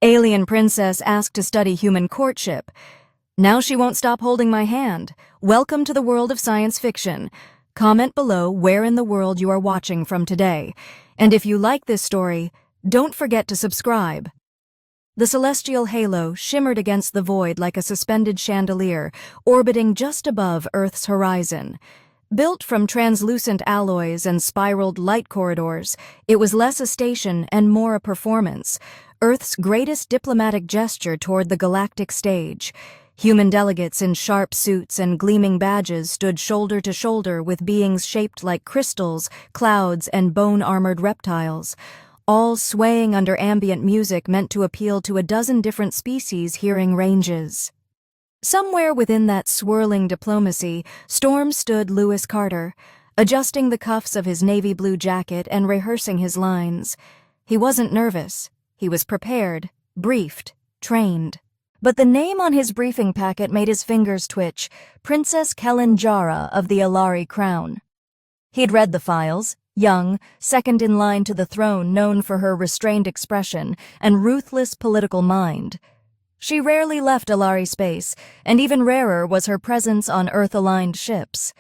Alien princess asked to study human courtship. Now she won't stop holding my hand. Welcome to the world of science fiction. Comment below where in the world you are watching from today. And if you like this story, don't forget to subscribe. The celestial halo shimmered against the void like a suspended chandelier, orbiting just above Earth's horizon. Built from translucent alloys and spiraled light corridors, it was less a station and more a performance, Earth's greatest diplomatic gesture toward the galactic stage. Human delegates in sharp suits and gleaming badges stood shoulder to shoulder with beings shaped like crystals, clouds, and bone-armored reptiles, all swaying under ambient music meant to appeal to a dozen different species' hearing ranges. Somewhere within that swirling diplomacy, storm stood Lewis Carter, adjusting the cuffs of his navy blue jacket and rehearsing his lines. He wasn't nervous. He was prepared, briefed, trained. But the name on his briefing packet made his fingers twitch: Princess Kellan Jarrah of the Ellari Crown. He'd read the files, young, second in line to the throne, known for her restrained expression and ruthless political mind. She rarely left Ellari space, and even rarer was her presence on Earth-aligned ships.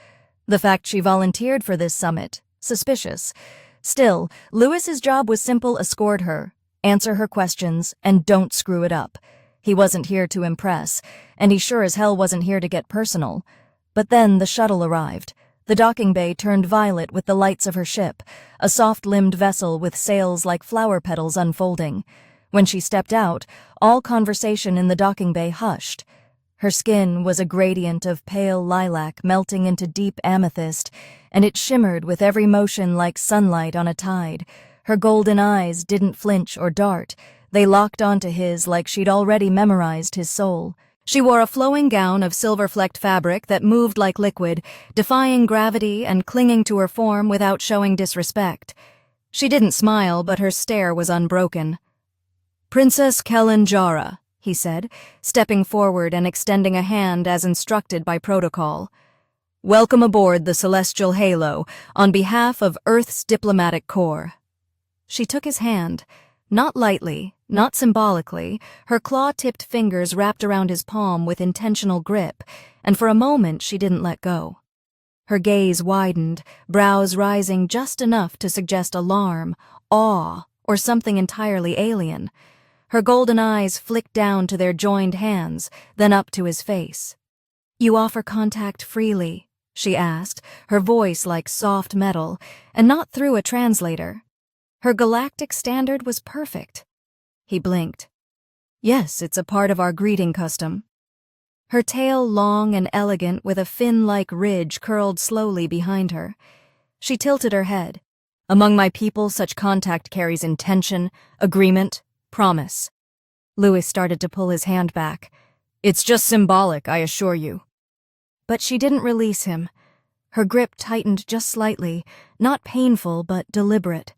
The fact she volunteered for this summit, suspicious. Still, Lewis's job was simple: escort her, answer her questions, and don't screw it up. He wasn't here to impress, and he sure as hell wasn't here to get personal. But then the shuttle arrived. The docking bay turned violet with the lights of her ship, a soft-limbed vessel with sails like flower petals unfolding. When she stepped out, all conversation in the docking bay hushed. Her skin was a gradient of pale lilac melting into deep amethyst, and it shimmered with every motion like sunlight on a tide. Her golden eyes didn't flinch or dart. They locked onto his like she'd already memorized his soul. She wore a flowing gown of silver-flecked fabric that moved like liquid, defying gravity and clinging to her form without showing disrespect. She didn't smile, but her stare was unbroken. "Princess Kellan Jarrah," he said, stepping forward and extending a hand as instructed by protocol. "Welcome aboard the Celestial Halo, on behalf of Earth's Diplomatic Corps." She took his hand, not lightly, not symbolically, her claw-tipped fingers wrapped around his palm with intentional grip, and for a moment she didn't let go. Her gaze widened, brows rising just enough to suggest alarm, awe, or something entirely alien. Her golden eyes flicked down to their joined hands, then up to his face. "You offer contact freely?" she asked, her voice like soft metal, and not through a translator. Her galactic standard was perfect. He blinked. "Yes, it's a part of our greeting custom." Her tail long and elegant with a fin-like ridge curled slowly behind her. She tilted her head. "Among my people, such contact carries intention, agreement, promise." Lewis started to pull his hand back. "It's just symbolic, I assure you." But she didn't release him. Her grip tightened just slightly, not painful but deliberate.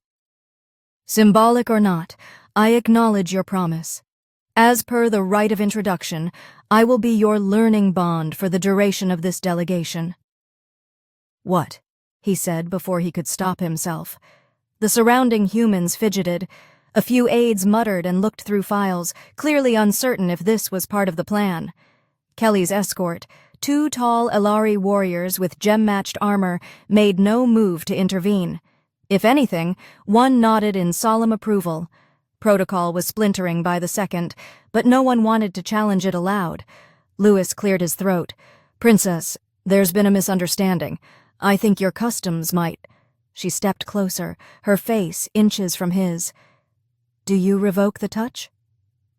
"Symbolic or not, I acknowledge your promise. As per the rite of introduction, I will be your learning bond for the duration of this delegation." "What?" he said before he could stop himself. The surrounding humans fidgeted. A few aides muttered and looked through files, clearly uncertain if this was part of the plan. Kelly's escort, two tall Ellari warriors with gem-matched armor, made no move to intervene. If anything, one nodded in solemn approval. Protocol was splintering by the second, but no one wanted to challenge it aloud. Lewis cleared his throat. "Princess, there's been a misunderstanding. I think your customs might—" She stepped closer, her face inches from his. "Do you revoke the touch?"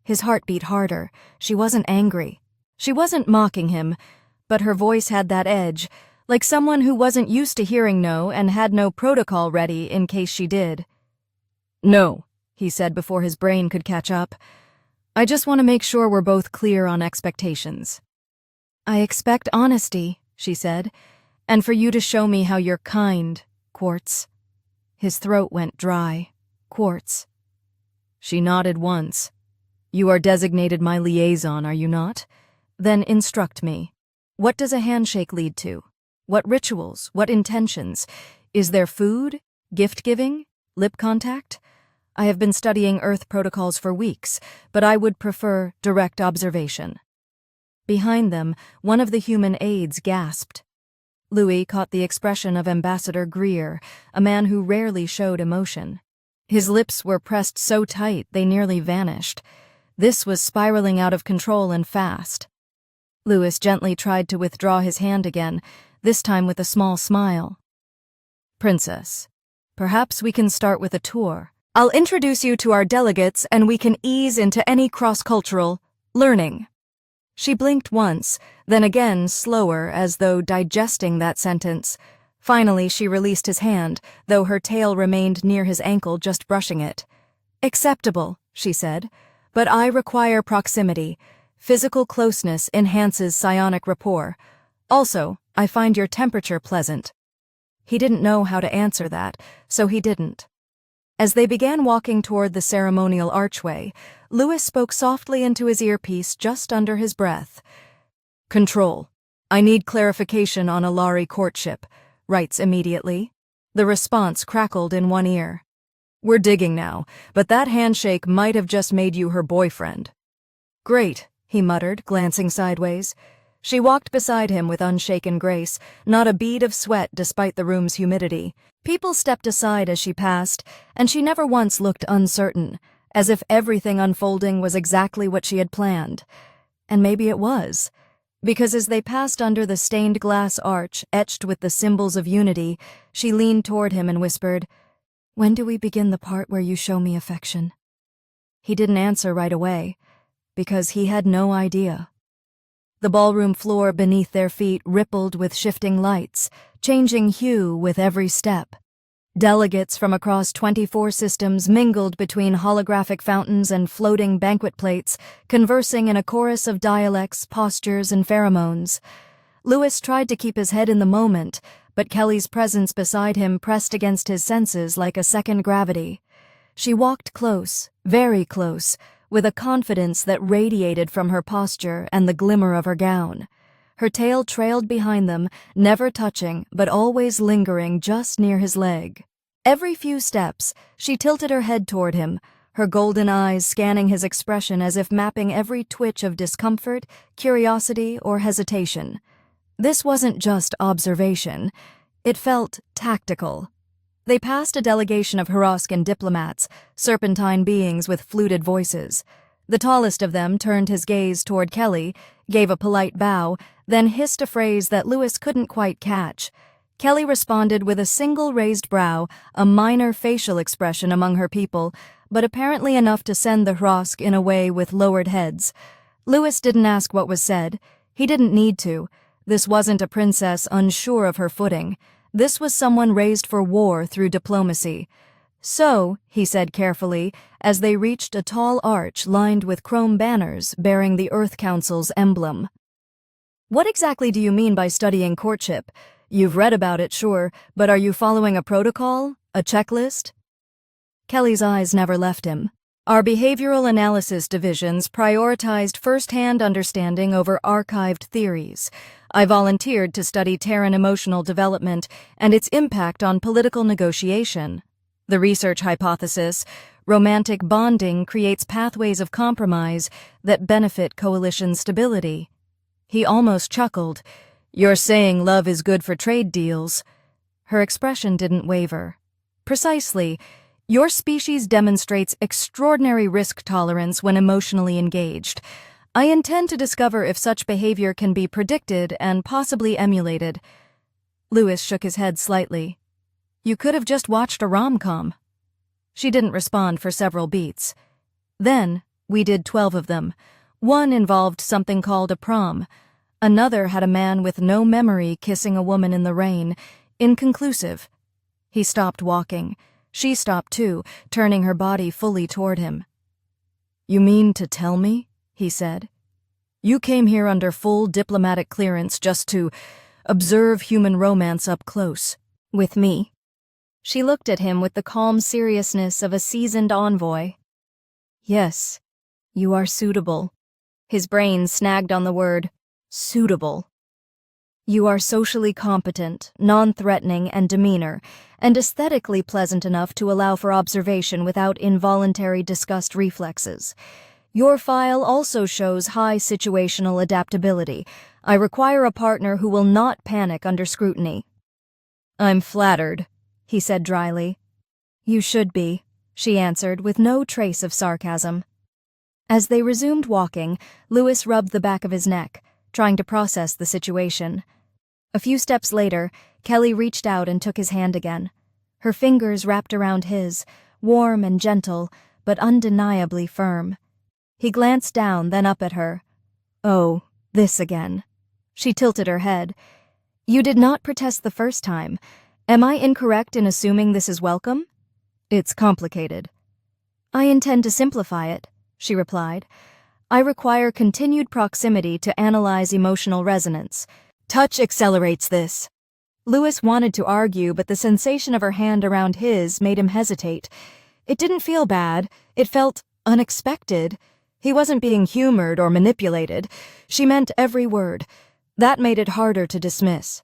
His heart beat harder. She wasn't angry. She wasn't mocking him, but her voice had that edge, like someone who wasn't used to hearing no and had no protocol ready in case she did. "No," he said before his brain could catch up. "I just want to make sure we're both clear on expectations." "I expect honesty," she said, "and for you to show me how you're kind, Quartz." His throat went dry. Quartz. She nodded once. "You are designated my liaison, are you not? Then instruct me. What does a handshake lead to? What rituals? What intentions? Is there food? Gift-giving? Lip contact? I have been studying Earth protocols for weeks, but I would prefer direct observation. Behind them, one of the human aides gasped. Louis caught the expression of Ambassador Greer, a man who rarely showed emotion. His lips were pressed so tight they nearly vanished. This was spiraling out of control and fast. Louis gently tried to withdraw his hand again, this time with a small smile. Princess, perhaps we can start with a tour. I'll introduce you to our delegates and we can ease into any cross-cultural learning. She blinked once, then again slower as though digesting that sentence. Finally, she released his hand, though her tail remained near his ankle, just brushing it. Acceptable, she said, but I require proximity. Physical closeness enhances psionic rapport. Also, I find your temperature pleasant. He didn't know how to answer that, so he didn't. As they began walking toward the ceremonial archway, Louis spoke softly into his earpiece just under his breath. Control. I need clarification on Ellari Courtship. Writes immediately. The response crackled in one ear. We're digging now, but that handshake might have just made you her boyfriend. Great, he muttered, glancing sideways. She walked beside him with unshaken grace, not a bead of sweat despite the room's humidity. People stepped aside as she passed, and she never once looked uncertain, as if everything unfolding was exactly what she had planned. And maybe it was. Because as they passed under the stained glass arch etched with the symbols of unity, she leaned toward him and whispered, When do we begin the part where you show me affection? He didn't answer right away, because he had no idea. The ballroom floor beneath their feet rippled with shifting lights, changing hue with every step. Delegates from across 24 systems mingled between holographic fountains and floating banquet plates, conversing in a chorus of dialects, postures, and pheromones. Louis tried to keep his head in the moment, but Kelly's presence beside him pressed against his senses like a second gravity. She walked close, very close, with a confidence that radiated from her posture and the glimmer of her gown. Her tail trailed behind them, never touching, but always lingering just near his leg. Every few steps, she tilted her head toward him, her golden eyes scanning his expression as if mapping every twitch of discomfort, curiosity, or hesitation. This wasn't just observation. It felt tactical. They passed a delegation of Huroskan diplomats, serpentine beings with fluted voices. The tallest of them turned his gaze toward Kelly, gave a polite bow, then hissed a phrase that Louis couldn't quite catch. Kelly responded with a single raised brow, a minor facial expression among her people, but apparently enough to send the Hrosk in a way with lowered heads. Louis didn't ask what was said. He didn't need to. This wasn't a princess unsure of her footing. This was someone raised for war through diplomacy. So, he said carefully, as they reached a tall arch lined with chrome banners bearing the Earth Council's emblem. What exactly do you mean by studying courtship? You've read about it, sure, but are you following a protocol? A checklist? Kelly's eyes never left him. Our behavioral analysis divisions prioritized first-hand understanding over archived theories. I volunteered to study Terran emotional development and its impact on political negotiation. The research hypothesis, romantic bonding creates pathways of compromise that benefit coalition stability. He almost chuckled. You're saying love is good for trade deals. Her expression didn't waver. Precisely. Your species demonstrates extraordinary risk tolerance when emotionally engaged. I intend to discover if such behavior can be predicted and possibly emulated. Louis shook his head slightly. You could have just watched a rom-com. She didn't respond for several beats. Then, we did 12 of them. One involved something called a prom. Another had a man with no memory kissing a woman in the rain. Inconclusive. He stopped walking. She stopped too, turning her body fully toward him. You mean to tell me? He said. You came here under full diplomatic clearance just to observe human romance up close. With me. She looked at him with the calm seriousness of a seasoned envoy. Yes, you are suitable. His brain snagged on the word, suitable. You are socially competent, non-threatening in demeanor, and aesthetically pleasant enough to allow for observation without involuntary disgust reflexes. Your file also shows high situational adaptability. I require a partner who will not panic under scrutiny." "I'm flattered," he said dryly. "You should be," she answered with no trace of sarcasm. As they resumed walking, Lewis rubbed the back of his neck, trying to process the situation. A few steps later, Kelly reached out and took his hand again. Her fingers wrapped around his, warm and gentle, but undeniably firm. He glanced down, then up at her. "Oh, this again." She tilted her head. "You did not protest the first time. Am I incorrect in assuming this is welcome?" "It's complicated." "I intend to simplify it," she replied. "I require continued proximity to analyze emotional resonance. Touch accelerates this." Lewis wanted to argue, but the sensation of her hand around his made him hesitate. It didn't feel bad. It felt unexpected. He wasn't being humored or manipulated. She meant every word. That made it harder to dismiss.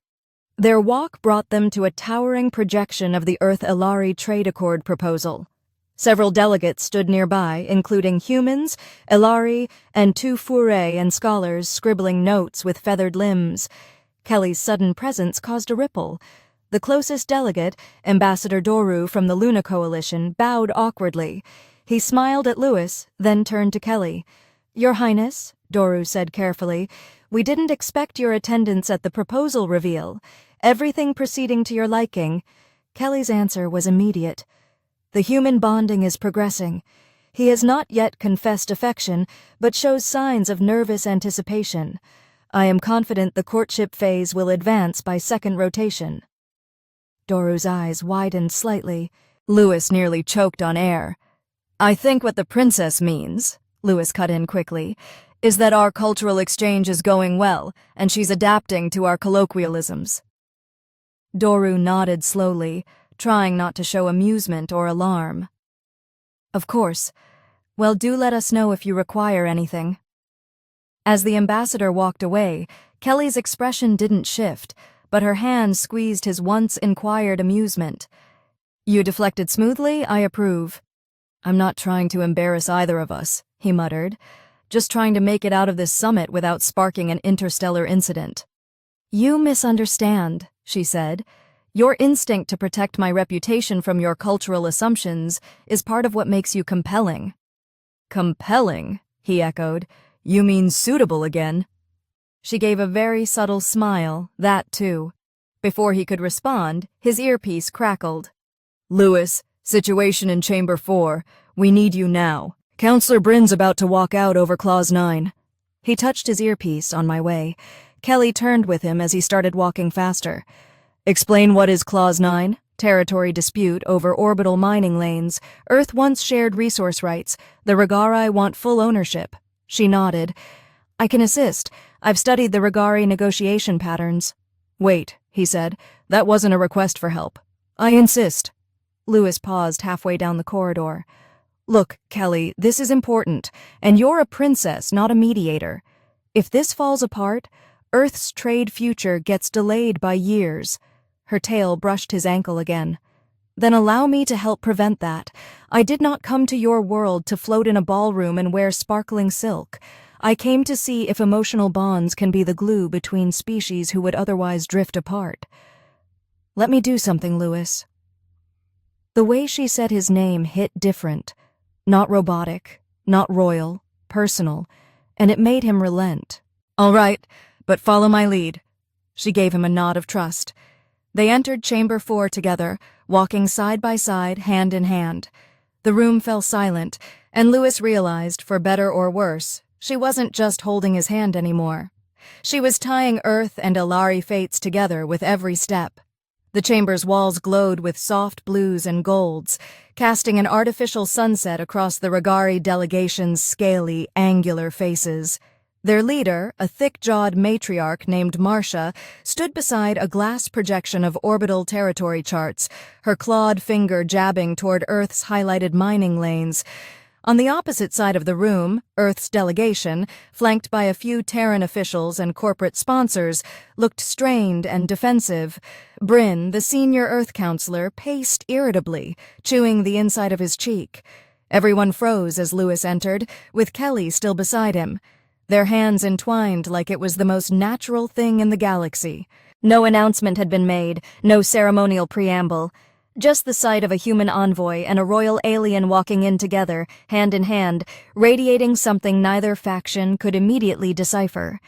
Their walk brought them to a towering projection of the Earth-Ellari trade accord proposal. Several delegates stood nearby, including humans, Ellari, and 2 fourrés and scholars scribbling notes with feathered limbs. Kelly's sudden presence caused a ripple. The closest delegate, Ambassador Doru from the Luna Coalition, bowed awkwardly. He smiled at Lewis, then turned to Kelly. "Your Highness," Doru said carefully, "we didn't expect your attendance at the proposal reveal. Everything proceeding to your liking." Kelly's answer was immediate. "The human bonding is progressing. He has not yet confessed affection, but shows signs of nervous anticipation. I am confident the courtship phase will advance by second rotation." Doru's eyes widened slightly. Lewis nearly choked on air. "I think what the princess means," Lewis cut in quickly, "is that our cultural exchange is going well, and she's adapting to our colloquialisms." Doru nodded slowly, trying not to show amusement or alarm. "Of course. Well, do let us know if you require anything." As the ambassador walked away, Kelly's expression didn't shift, but her hand squeezed his once inquired amusement. "You deflected smoothly, I approve." "I'm not trying to embarrass either of us," he muttered. "Just trying to make it out of this summit without sparking an interstellar incident." "You misunderstand," she said. "Your instinct to protect my reputation from your cultural assumptions is part of what makes you compelling." "Compelling?" he echoed. "You mean suitable again?" She gave a very subtle smile, that too. Before he could respond, his earpiece crackled. "Lewis, situation in Chamber 4. We need you now. Counselor Bryn's about to walk out over Clause 9. He touched his earpiece on my way. Kelly turned with him as he started walking faster. "Explain what is Clause 9? Territory dispute over orbital mining lanes. Earth once shared resource rights. The Regari want full ownership." She nodded. "I can assist. I've studied the Regari negotiation patterns." "Wait," he said. "That wasn't a request for help." "I insist." Lewis paused halfway down the corridor. "Look, Kelly, this is important, and you're a princess, not a mediator. If this falls apart, Earth's trade future gets delayed by years." Her tail brushed his ankle again. "Then allow me to help prevent that. I did not come to your world to float in a ballroom and wear sparkling silk. I came to see if emotional bonds can be the glue between species who would otherwise drift apart." "Let me do something, Lewis." The way she said his name hit different. Not robotic, not royal, personal, and it made him relent. "All right, but follow my lead." She gave him a nod of trust. They entered Chamber 4 together, walking side by side, hand in hand. The room fell silent, and Lewis realized, for better or worse, she wasn't just holding his hand anymore. She was tying Earth and Ellari fates together with every step. The chamber's walls glowed with soft blues and golds, casting an artificial sunset across the Regari delegation's scaly, angular faces. Their leader, a thick-jawed matriarch named Marcia, stood beside a glass projection of orbital territory charts, her clawed finger jabbing toward Earth's highlighted mining lanes. On the opposite side of the room, Earth's delegation, flanked by a few Terran officials and corporate sponsors, looked strained and defensive. Bryn, the senior Earth counselor, paced irritably, chewing the inside of his cheek. Everyone froze as Lewis entered, with Kelly still beside him. Their hands entwined like it was the most natural thing in the galaxy. No announcement had been made, no ceremonial preamble. Just the sight of a human envoy and a royal alien walking in together, hand in hand, radiating something neither faction could immediately decipher.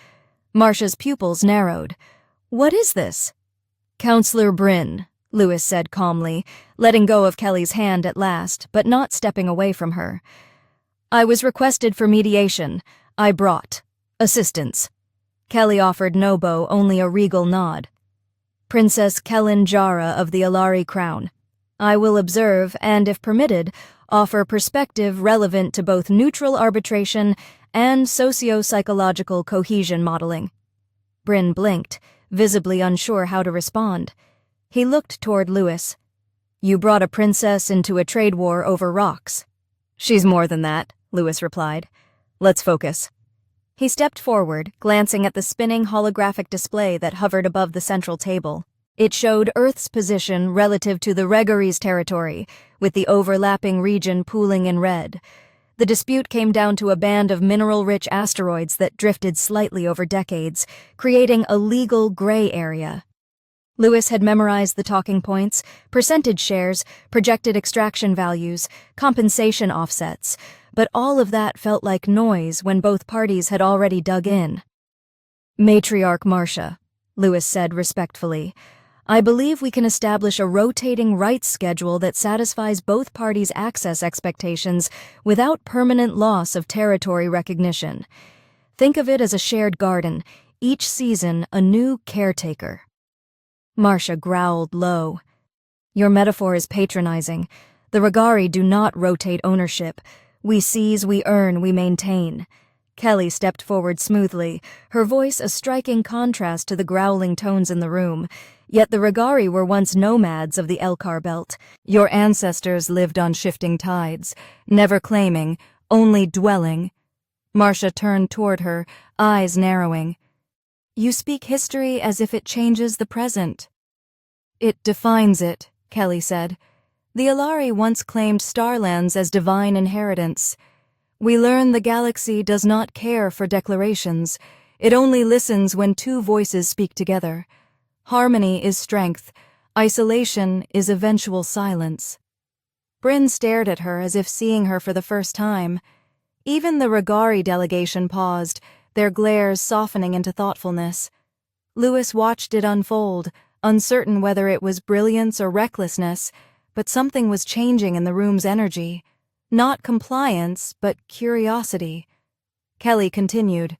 Marcia's pupils narrowed. "What is this?" "Counselor Bryn," Lewis said calmly, letting go of Kelly's hand at last, but not stepping away from her. "I was requested for mediation. I brought assistance." Kelly offered Nobo only a regal nod. "Princess Kellan Jarrah of the Ellari Crown. I will observe and, if permitted, offer perspective relevant to both neutral arbitration and socio-psychological cohesion modeling." Bryn blinked, visibly unsure how to respond. He looked toward Lewis. "You brought a princess into a trade war over rocks." "She's more than that," Lewis replied. "Let's focus." He stepped forward, glancing at the spinning holographic display that hovered above the central table. It showed Earth's position relative to the Regaries territory, with the overlapping region pooling in red. The dispute came down to a band of mineral-rich asteroids that drifted slightly over decades, creating a legal gray area. Lewis had memorized the talking points: percentage shares, projected extraction values, compensation offsets, but all of that felt like noise when both parties had already dug in. "Matriarch Marcia," Lewis said respectfully, "I believe we can establish a rotating rights schedule that satisfies both parties' access expectations without permanent loss of territory recognition. Think of it as a shared garden, each season a new caretaker." Marcia growled low. "Your metaphor is patronizing. The Regari do not rotate ownership. We seize, we earn, we maintain." Kelly stepped forward smoothly, her voice a striking contrast to the growling tones in the room. Yet the Regari were once nomads of the Elkar belt. Your ancestors lived on shifting tides, never claiming, only dwelling. Marcia turned toward her, eyes narrowing. "You speak history as if it changes the present." "It defines it," Kelly said. "The Ellari once claimed starlands as divine inheritance. We learn the galaxy does not care for declarations. It only listens when two voices speak together. Harmony is strength. Isolation is eventual silence." Bryn stared at her as if seeing her for the first time. Even the Regari delegation paused, their glares softening into thoughtfulness. Lewis watched it unfold, uncertain whether it was brilliance or recklessness, but something was changing in the room's energy. Not compliance, but curiosity. Kelly continued,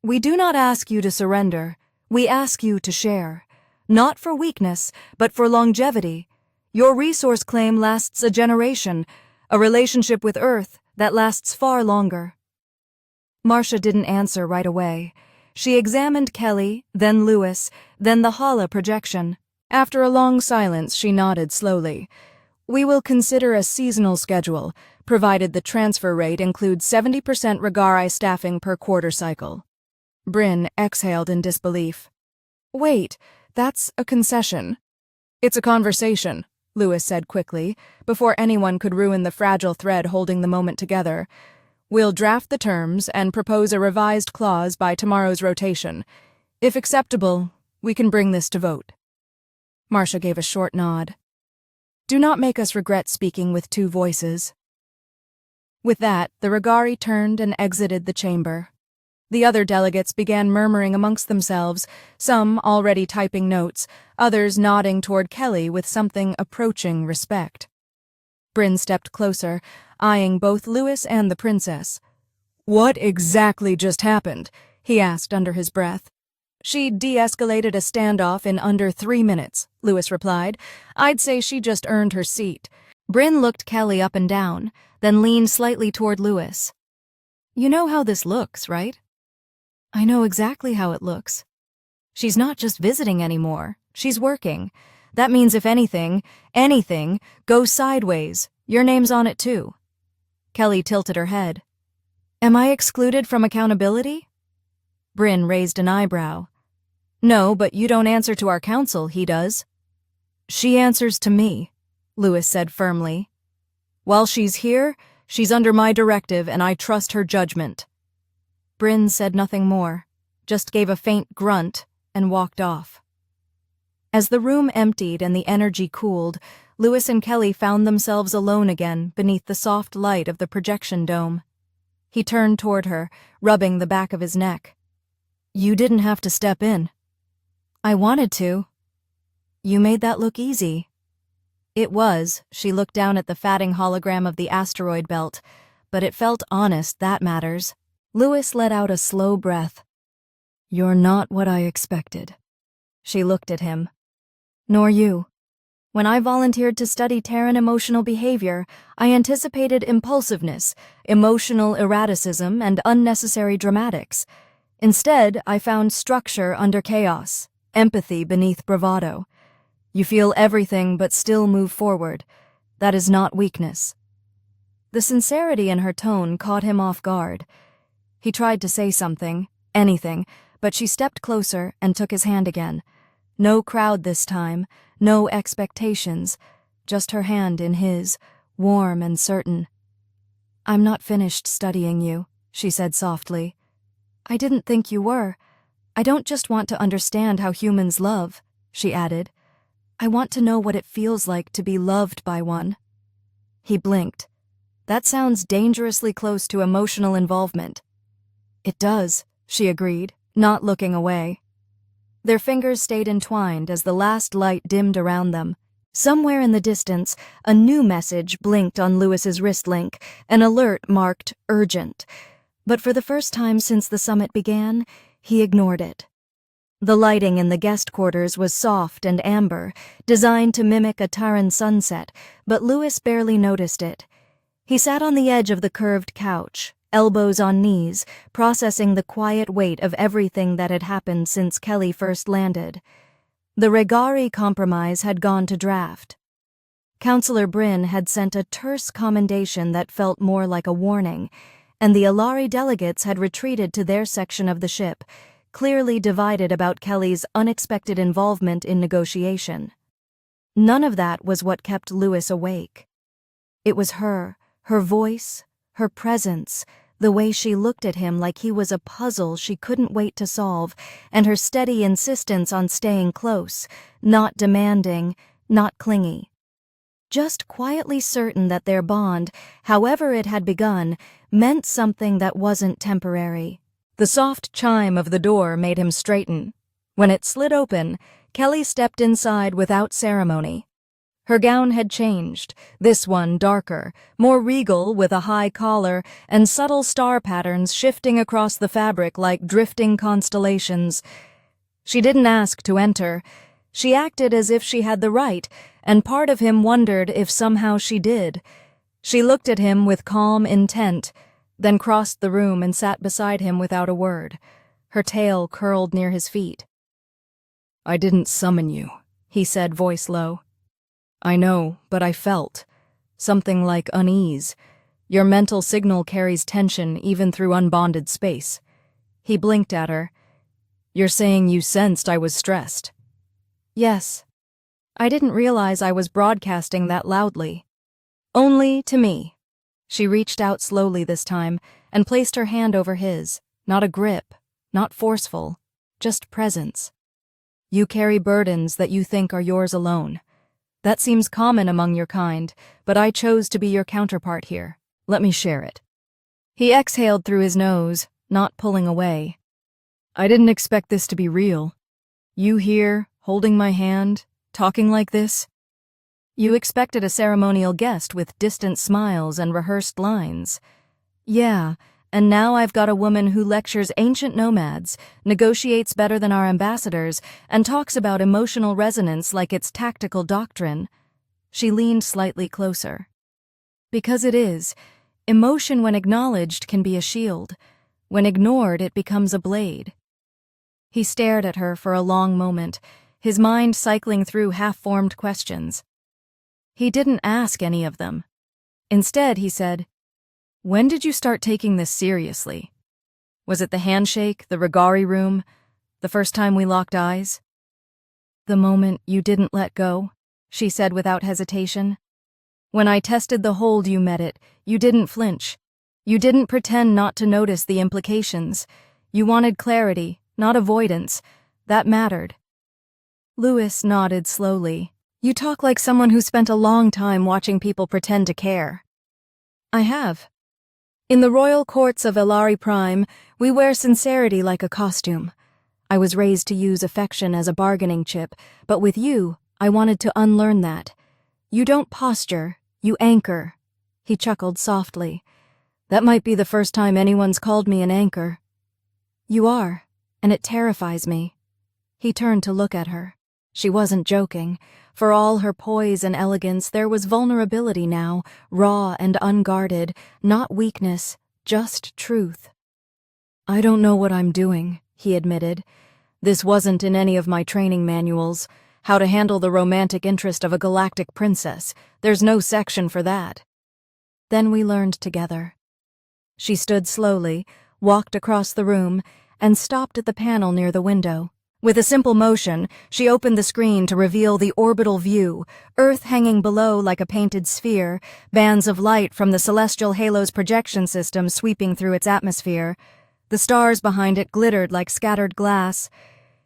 "We do not ask you to surrender. We ask you to share. Not for weakness, but for longevity. Your resource claim lasts a generation, a relationship with Earth that lasts far longer." Marcia didn't answer right away. She examined Kelly, then Lewis, then the Hala projection. After a long silence, she nodded slowly. "We will consider a seasonal schedule, provided the transfer rate includes 70% Regari staffing per quarter cycle." Bryn exhaled in disbelief. "Wait, that's a concession." "It's a conversation," Lewis said quickly, before anyone could ruin the fragile thread holding the moment together. "We'll draft the terms and propose a revised clause by tomorrow's rotation. If acceptable, we can bring this to vote." Marcia gave a short nod. "Do not make us regret speaking with two voices." With that, the Regari turned and exited the chamber. The other delegates began murmuring amongst themselves, some already typing notes, others nodding toward Kelly with something approaching respect. Bryn stepped closer, eyeing both Lewis and the princess. "What exactly just happened?" he asked under his breath. "She de-escalated a standoff in under 3 minutes," Lewis replied. "I'd say she just earned her seat." Bryn looked Kelly up and down, then leaned slightly toward Lewis. "You know how this looks, right?" "I know exactly how it looks. She's not just visiting anymore. She's working. That means if anything goes sideways, your name's on it too." Kelly tilted her head. Am I excluded from accountability? Bryn raised an eyebrow. No, but you don't answer to our council, he does. She answers to me, Lewis said firmly. While she's here, she's under my directive and I trust her judgment. Bryn said nothing more, just gave a faint grunt and walked off. As the room emptied and the energy cooled, Lewis and Kelly found themselves alone again beneath the soft light of the projection dome. He turned toward her, rubbing the back of his neck. You didn't have to step in. I wanted to. You made that look easy. It was. She looked down at the fatting hologram of the asteroid belt, but it felt honest, that matters. Lewis let out a slow breath. You're not what I expected. She looked at him. Nor you. When I volunteered to study Terran emotional behavior, I anticipated impulsiveness, emotional erraticism, and unnecessary dramatics. Instead, I found structure under chaos, empathy beneath bravado. You feel everything but still move forward. That is not weakness. The sincerity in her tone caught him off guard. He tried to say something, anything, but she stepped closer and took his hand again. No crowd this time, no expectations, just her hand in his, warm and certain. I'm not finished studying you, she said softly. I didn't think you were. I don't just want to understand how humans love, she added. I want to know what it feels like to be loved by one. He blinked. That sounds dangerously close to emotional involvement. It does, she agreed, not looking away. Their fingers stayed entwined as the last light dimmed around them. Somewhere in the distance, a new message blinked on Lewis's wrist link, an alert marked urgent. But for the first time since the summit began, he ignored it. The lighting in the guest quarters was soft and amber, designed to mimic a Terran sunset, but Lewis barely noticed it. He sat on the edge of the curved couch, elbows on knees, processing the quiet weight of everything that had happened since Kelly first landed. The Regari compromise had gone to draft. Councillor Bryn had sent a terse commendation that felt more like a warning, and the Ellari delegates had retreated to their section of the ship, clearly divided about Kelly's unexpected involvement in negotiation. None of that was what kept Lewis awake. It was her voice, her presence, the way she looked at him like he was a puzzle she couldn't wait to solve, and her steady insistence on staying close, not demanding, not clingy. Just quietly certain that their bond, however it had begun, meant something that wasn't temporary. The soft chime of the door made him straighten. When it slid open, Kelly stepped inside without ceremony. Her gown had changed, this one darker, more regal with a high collar and subtle star patterns shifting across the fabric like drifting constellations. She didn't ask to enter. She acted as if she had the right, and part of him wondered if somehow she did. She looked at him with calm intent, then crossed the room and sat beside him without a word. Her tail curled near his feet. I didn't summon you, he said, voice low. I know, but I felt. Something like unease. Your mental signal carries tension even through unbonded space. He blinked at her. You're saying you sensed I was stressed? Yes. I didn't realize I was broadcasting that loudly. Only to me. She reached out slowly this time and placed her hand over his. Not a grip, not forceful, just presence. You carry burdens that you think are yours alone. That seems common among your kind, but I chose to be your counterpart here. Let me share it. He exhaled through his nose, not pulling away. I didn't expect this to be real. You here, holding my hand, talking like this? You expected a ceremonial guest with distant smiles and rehearsed lines. Yeah, and now I've got a woman who lectures ancient nomads, negotiates better than our ambassadors, and talks about emotional resonance like it's tactical doctrine. She leaned slightly closer. Because it is. Emotion when acknowledged can be a shield. When ignored, it becomes a blade. He stared at her for a long moment, his mind cycling through half-formed questions. He didn't ask any of them. Instead, he said, When did you start taking this seriously? Was it the handshake, the regari room, the first time we locked eyes? The moment you didn't let go, she said without hesitation. When I tested the hold you met it, you didn't flinch. You didn't pretend not to notice the implications. You wanted clarity, not avoidance. That mattered. Lewis nodded slowly. You talk like someone who spent a long time watching people pretend to care. I have. In the royal courts of Ellari Prime, we wear sincerity like a costume. I was raised to use affection as a bargaining chip, but with you, I wanted to unlearn that. You don't posture, you anchor. He chuckled softly. That might be the first time anyone's called me an anchor. You are, and it terrifies me. He turned to look at her. She wasn't joking. For all her poise and elegance, there was vulnerability now, raw and unguarded, not weakness, just truth. I don't know what I'm doing, he admitted. This wasn't in any of my training manuals. How to handle the romantic interest of a galactic princess. There's no section for that. Then we learned together. She stood slowly, walked across the room, and stopped at the panel near the window. With a simple motion, she opened the screen to reveal the orbital view, Earth hanging below like a painted sphere, bands of light from the celestial halo's projection system sweeping through its atmosphere. The stars behind it glittered like scattered glass.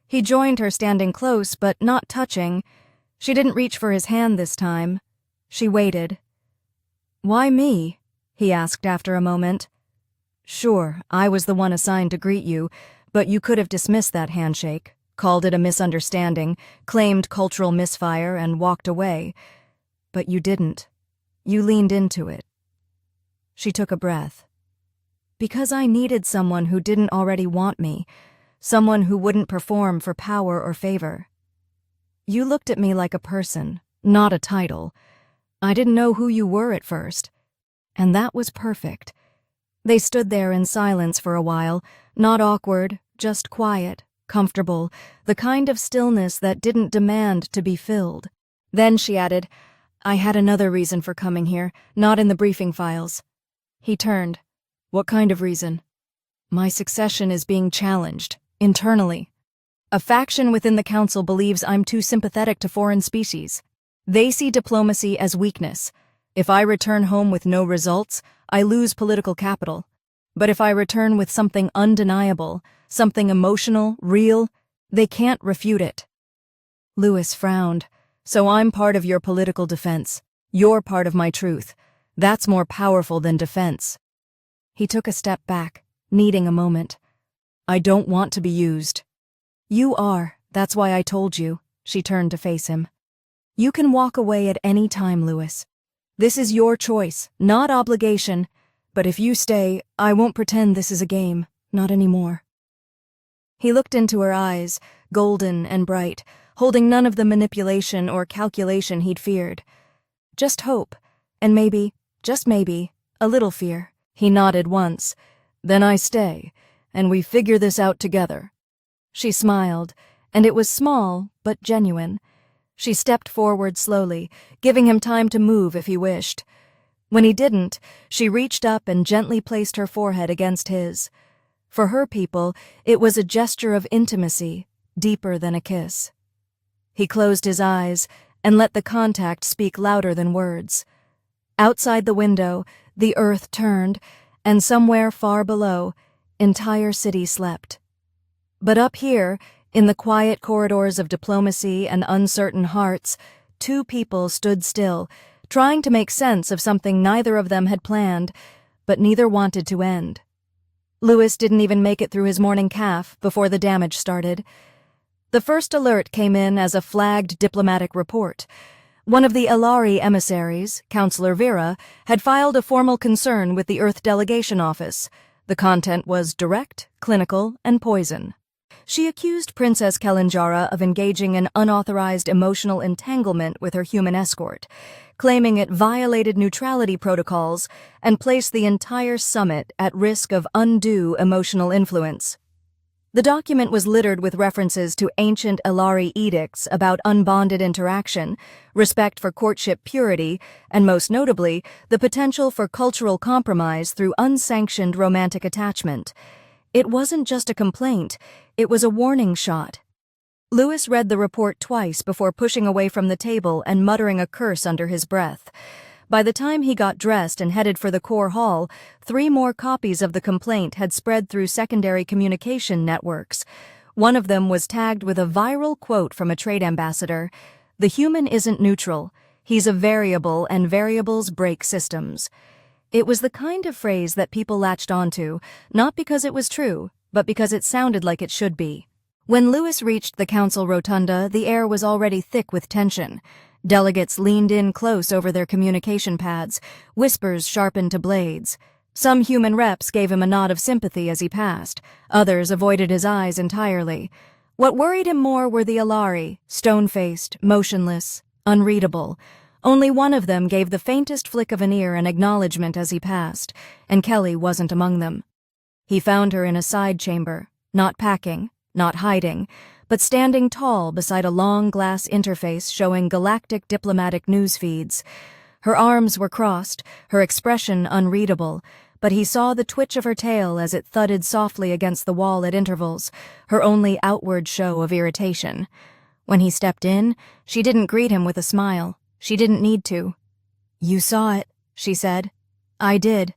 He joined her, standing close, but not touching. She didn't reach for his hand this time. She waited. Why me? He asked after a moment. Sure, I was the one assigned to greet you, but you could have dismissed that handshake, called it a misunderstanding, claimed cultural misfire, and walked away. But you didn't. You leaned into it. She took a breath. Because I needed someone who didn't already want me, someone who wouldn't perform for power or favor. You looked at me like a person, not a title. I didn't know who you were at first. And that was perfect. They stood there in silence for a while, not awkward, just quiet, comfortable, the kind of stillness that didn't demand to be filled. Then she added, I had another reason for coming here, not in the briefing files. He turned. What kind of reason? My succession is being challenged, internally. A faction within the council believes I'm too sympathetic to foreign species. They see diplomacy as weakness. If I return home with no results, I lose political capital. But if I return with something undeniable, something emotional, real, they can't refute it. Lewis frowned. So I'm part of your political defense. You're part of my truth. That's more powerful than defense. He took a step back, needing a moment. I don't want to be used. You are. That's why I told you. She turned to face him. You can walk away at any time, Lewis. This is your choice, not obligation. But if you stay, I won't pretend this is a game, not anymore. He looked into her eyes, golden and bright, holding none of the manipulation or calculation he'd feared. Just hope, and maybe, just maybe, a little fear. He nodded once. Then I stay, and we figure this out together. She smiled, and it was small, but genuine. She stepped forward slowly, giving him time to move if he wished. When he didn't, she reached up and gently placed her forehead against his. For her people, it was a gesture of intimacy, deeper than a kiss. He closed his eyes and let the contact speak louder than words. Outside the window, the earth turned, and somewhere far below, entire cities slept. But up here, in the quiet corridors of diplomacy and uncertain hearts, two people stood still, trying to make sense of something neither of them had planned, but neither wanted to end. Lewis didn't even make it through his morning caf before the damage started. The first alert came in as a flagged diplomatic report. One of the Ellari emissaries, Counselor Vera, had filed a formal concern with the Earth Delegation Office. The content was direct, clinical, and poison. She accused Princess Kellan Jarrah of engaging in unauthorized emotional entanglement with her human escort, claiming it violated neutrality protocols and placed the entire summit at risk of undue emotional influence. The document was littered with references to ancient Ellari edicts about unbonded interaction, respect for courtship purity, and most notably, the potential for cultural compromise through unsanctioned romantic attachment. It wasn't just a complaint, it was a warning shot. Lewis read the report twice before pushing away from the table and muttering a curse under his breath. By the time he got dressed and headed for the core hall, 3 more copies of the complaint had spread through secondary communication networks. One of them was tagged with a viral quote from a trade ambassador: "The human isn't neutral. He's a variable, and variables break systems." It was the kind of phrase that people latched onto, not because it was true, but because it sounded like it should be. When Lewis reached the council rotunda, the air was already thick with tension. Delegates leaned in close over their communication pads, whispers sharpened to blades. Some human reps gave him a nod of sympathy as he passed. Others avoided his eyes entirely. What worried him more were the Ellari, stone-faced, motionless, unreadable. Only one of them gave the faintest flick of an ear in acknowledgement as he passed, and Kelly wasn't among them. He found her in a side chamber, not packing, not hiding, but standing tall beside a long glass interface showing galactic diplomatic news feeds. Her arms were crossed, her expression unreadable, but he saw the twitch of her tail as it thudded softly against the wall at intervals, her only outward show of irritation. When he stepped in, she didn't greet him with a smile. She didn't need to. "You saw it," she said. "I did.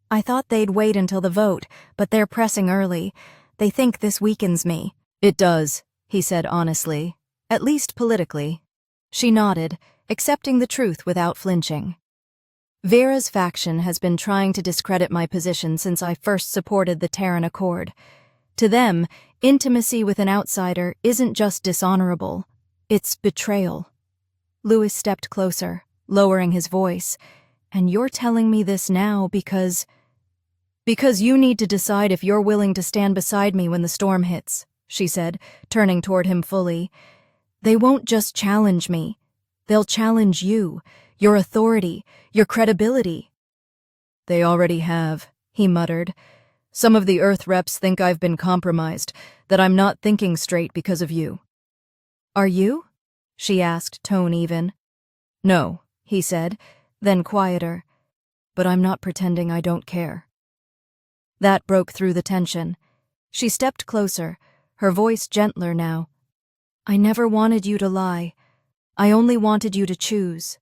I thought they'd wait until the vote, but they're pressing early. They think this weakens me." "It does," he said honestly, "at least politically." She nodded, accepting the truth without flinching. "Vera's faction has been trying to discredit my position since I first supported the Terran Accord. To them, intimacy with an outsider isn't just dishonorable, it's betrayal." Lewis stepped closer, lowering his voice. "And you're telling me this now because you need to decide if you're willing to stand beside me when the storm hits," she said, turning toward him fully. "They won't just challenge me. They'll challenge you, your authority, your credibility." "They already have," he muttered. "Some of the Earth reps think I've been compromised, that I'm not thinking straight because of you." "Are you?" she asked, tone even. "No," he said, then quieter. "But I'm not pretending I don't care." That broke through the tension. She stepped closer, her voice gentler now. "I never wanted you to lie. I only wanted you to choose."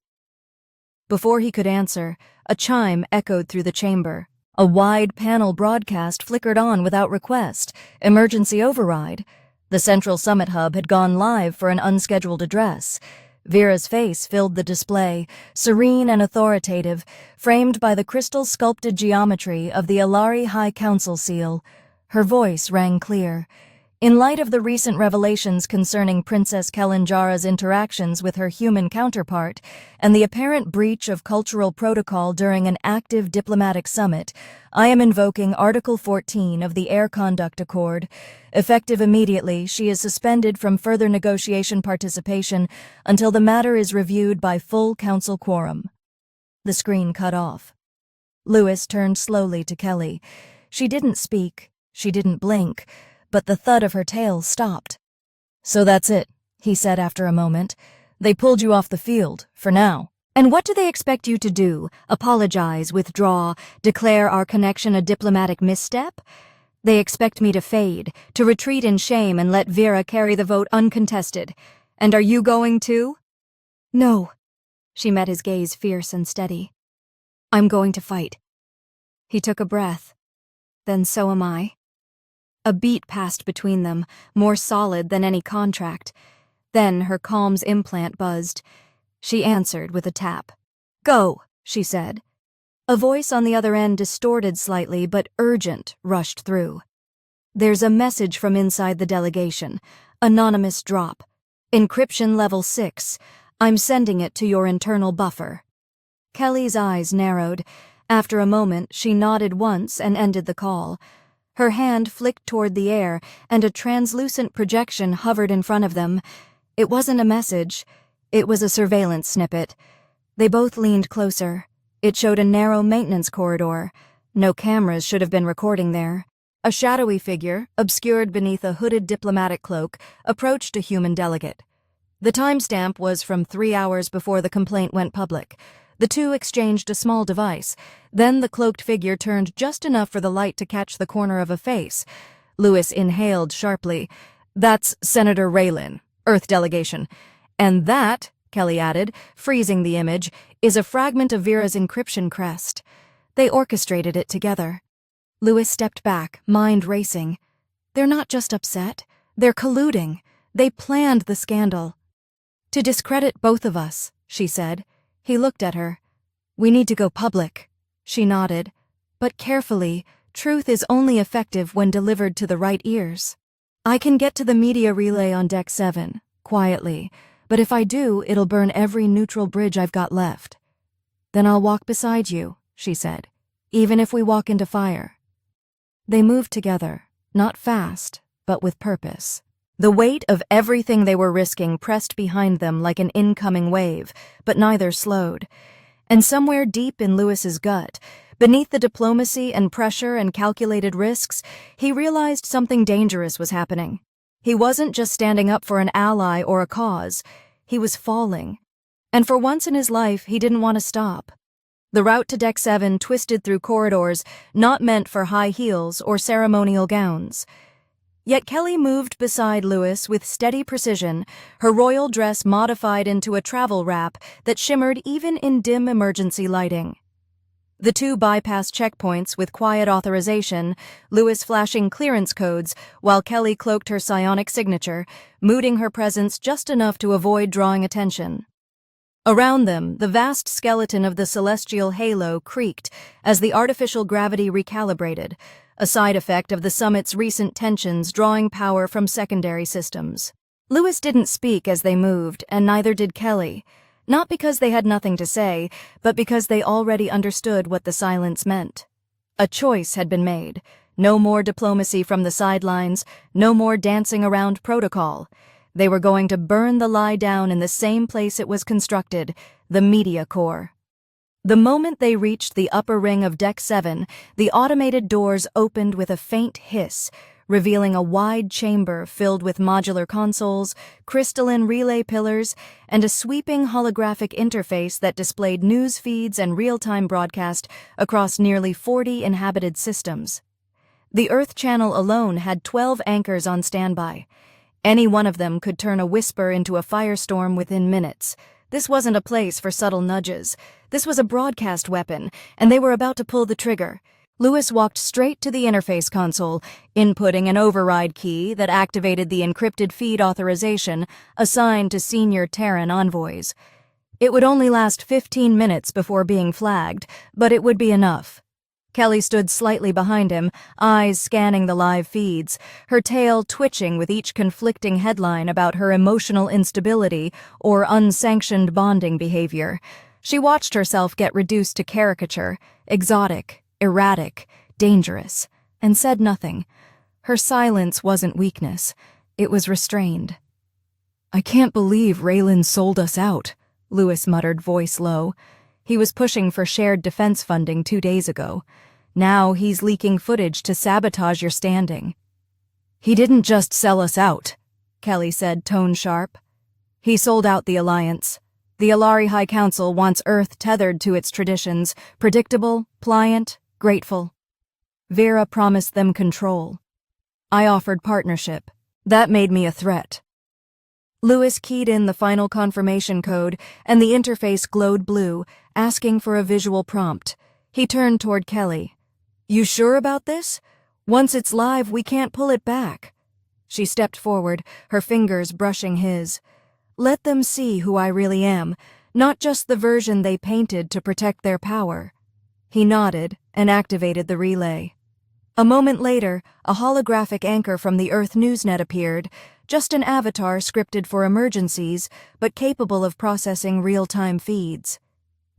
Before he could answer, a chime echoed through the chamber. A wide panel broadcast flickered on without request. Emergency override. The central summit hub had gone live for an unscheduled address. Vera's face filled the display, serene and authoritative, framed by the crystal-sculpted geometry of the Ellari High Council seal. Her voice rang clear. In light of the recent revelations concerning Princess Kellan Jarrah's interactions with her human counterpart and the apparent breach of cultural protocol during an active diplomatic summit, I am invoking Article 14 of the Air Conduct Accord. Effective immediately, she is suspended from further negotiation participation until the matter is reviewed by full council quorum. The screen cut off. Lewis turned slowly to Kelly. She didn't speak, she didn't blink, but the thud of her tail stopped. "So that's it," he said after a moment. "They pulled you off the field, for now." "And what do they expect you to do? Apologize, withdraw, declare our connection a diplomatic misstep? They expect me to fade, to retreat in shame and let Vera carry the vote uncontested. And are you going too?" "No." She met his gaze fierce and steady. "I'm going to fight." He took a breath. "Then so am I." A beat passed between them, more solid than any contract. Then her calm's implant buzzed. She answered with a tap. "Go," she said. A voice on the other end, distorted slightly but urgent, rushed through. "There's a message from inside the delegation. Anonymous drop. Encryption level 6. I'm sending it to your internal buffer." Kelly's eyes narrowed. After a moment, she nodded once and ended the call. Her hand flicked toward the air, and a translucent projection hovered in front of them. It wasn't a message. It was a surveillance snippet. They both leaned closer. It showed a narrow maintenance corridor. No cameras should have been recording there. A shadowy figure, obscured beneath a hooded diplomatic cloak, approached a human delegate. The timestamp was from 3 hours before the complaint went public. The two exchanged a small device. Then the cloaked figure turned just enough for the light to catch the corner of a face. Lewis inhaled sharply. "That's Senator Raylan, Earth delegation. And that," Kelly added, freezing the image, "is a fragment of Vera's encryption crest." They orchestrated it together. Lewis stepped back, mind racing. They're not just upset. They're colluding. They planned the scandal. "To discredit both of us," she said. He looked at her. "We need to go public." She nodded. "But carefully, truth is only effective when delivered to the right ears. I can get to the media relay on Deck 7, quietly, but if I do, it'll burn every neutral bridge I've got left." "Then I'll walk beside you," she said, "even if we walk into fire." They moved together, not fast, but with purpose. The weight of everything they were risking pressed behind them like an incoming wave, but neither slowed. And somewhere deep in Lewis's gut, beneath the diplomacy and pressure and calculated risks, he realized something dangerous was happening. He wasn't just standing up for an ally or a cause. He was falling. And for once in his life, he didn't want to stop. The route to Deck 7 twisted through corridors not meant for high heels or ceremonial gowns. Yet Kelly moved beside Lewis with steady precision, her royal dress modified into a travel wrap that shimmered even in dim emergency lighting. The two bypassed checkpoints with quiet authorization, Lewis flashing clearance codes while Kelly cloaked her psionic signature, mooting her presence just enough to avoid drawing attention. Around them, the vast skeleton of the celestial halo creaked as the artificial gravity recalibrated, a side effect of the summit's recent tensions drawing power from secondary systems. Lewis didn't speak as they moved, and neither did Kelly, not because they had nothing to say, but because they already understood what the silence meant. A choice had been made. No more diplomacy from the sidelines, no more dancing around protocol. They were going to burn the lie down in the same place it was constructed, the media core. The moment they reached the upper ring of Deck 7, the automated doors opened with a faint hiss, revealing a wide chamber filled with modular consoles, crystalline relay pillars, and a sweeping holographic interface that displayed news feeds and real-time broadcast across nearly 40 inhabited systems. The Earth channel alone had 12 anchors on standby. Any one of them could turn a whisper into a firestorm within minutes. This wasn't a place for subtle nudges. This was a broadcast weapon, and they were about to pull the trigger. Lewis walked straight to the interface console, inputting an override key that activated the encrypted feed authorization assigned to senior Terran envoys. It would only last 15 minutes before being flagged, but it would be enough. Kelly stood slightly behind him, eyes scanning the live feeds, her tail twitching with each conflicting headline about her emotional instability or unsanctioned bonding behavior. She watched herself get reduced to caricature, exotic, erratic, dangerous, and said nothing. Her silence wasn't weakness. It was restrained. "I can't believe Raylan sold us out," Lewis muttered, voice low. He was pushing for shared defense funding 2 days ago. Now he's leaking footage to sabotage your standing. "He didn't just sell us out," Kelly said, tone sharp. "He sold out the Alliance. The Ellari High Council wants Earth tethered to its traditions, predictable, pliant, grateful. Vera promised them control. I offered partnership. That made me a threat." Lewis keyed in the final confirmation code, and the interface glowed blue, asking for a visual prompt. He turned toward Kelly. "You sure about this? Once it's live, we can't pull it back." She stepped forward, her fingers brushing his. "Let them see who I really am, not just the version they painted to protect their power." He nodded and activated the relay. A moment later, a holographic anchor from the Earth Newsnet appeared, just an avatar scripted for emergencies, but capable of processing real-time feeds.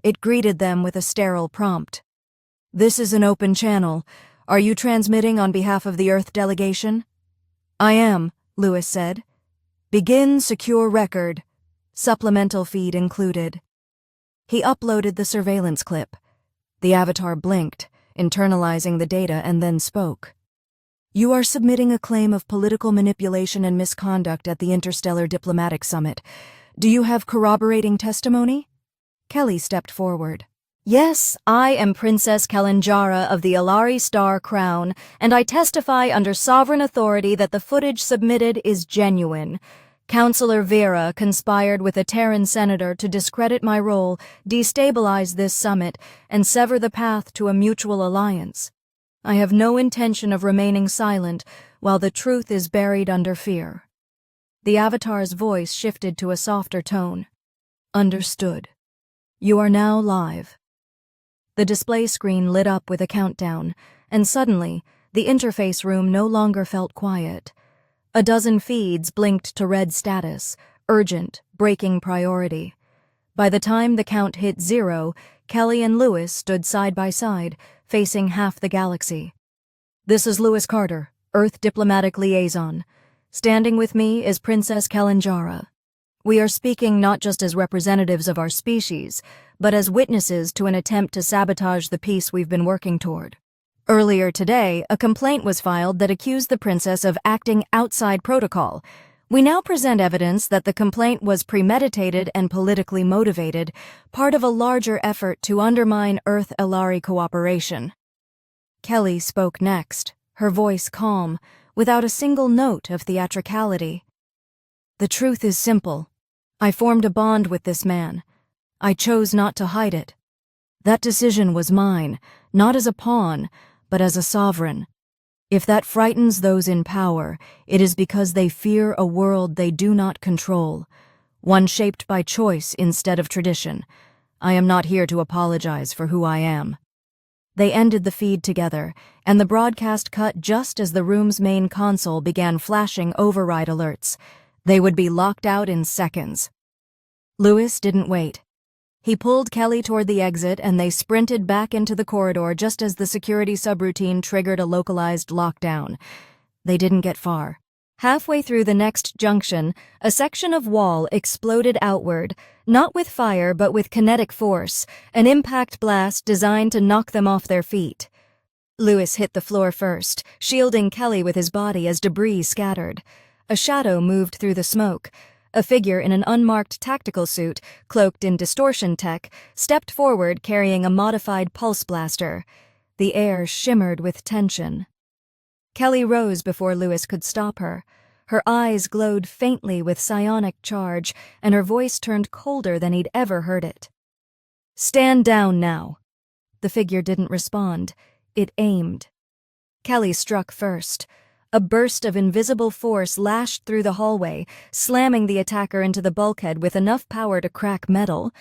It greeted them with a sterile prompt. "This is an open channel. Are you transmitting on behalf of the Earth delegation?" "I am," Lewis said. "Begin secure record. Supplemental feed included." He uploaded the surveillance clip. The avatar blinked, internalizing the data, and then spoke. You are submitting a claim of political manipulation and misconduct at the Interstellar Diplomatic Summit. Do you have corroborating testimony? Kelly stepped forward. Yes, I am Princess Kellan Jarrah of the Ellari Crown, and I testify under sovereign authority that the footage submitted is genuine. Councillor Vera conspired with a Terran senator to discredit my role, destabilize this summit, and sever the path to a mutual alliance. I have no intention of remaining silent while the truth is buried under fear. The Avatar's voice shifted to a softer tone. Understood. You are now live. The display screen lit up with a countdown, and suddenly, the interface room no longer felt quiet. A dozen feeds blinked to red status, urgent, breaking priority. By the time the count hit 0, Kelly and Lewis stood side by side, facing half the galaxy. This is Lewis Carter, Earth Diplomatic Liaison. Standing with me is Princess Kellan Jarrah. We are speaking not just as representatives of our species, but as witnesses to an attempt to sabotage the peace we've been working toward. Earlier today, a complaint was filed that accused the princess of acting outside protocol. We now present evidence that the complaint was premeditated and politically motivated, part of a larger effort to undermine Earth-Ellari cooperation. Kelly spoke next, her voice calm, without a single note of theatricality. The truth is simple. I formed a bond with this man. I chose not to hide it. That decision was mine, not as a pawn, but as a sovereign. If that frightens those in power, it is because they fear a world they do not control, one shaped by choice instead of tradition. I am not here to apologize for who I am. They ended the feed together, and the broadcast cut just as the room's main console began flashing override alerts. They would be locked out in seconds. Lewis didn't wait. He pulled Kelly toward the exit, and they sprinted back into the corridor just as the security subroutine triggered a localized lockdown. They didn't get far. Halfway through the next junction, a section of wall exploded outward, not with fire but with kinetic force, an impact blast designed to knock them off their feet. Lewis hit the floor first, shielding Kelly with his body as debris scattered. A shadow moved through the smoke. A figure in an unmarked tactical suit, cloaked in distortion tech, stepped forward carrying a modified pulse blaster. The air shimmered with tension. Kelly rose before Lewis could stop her. Her eyes glowed faintly with psionic charge, and her voice turned colder than he'd ever heard it. "Stand down now." The figure didn't respond. It aimed. Kelly struck first. A burst of invisible force lashed through the hallway, slamming the attacker into the bulkhead with enough power to crack metal.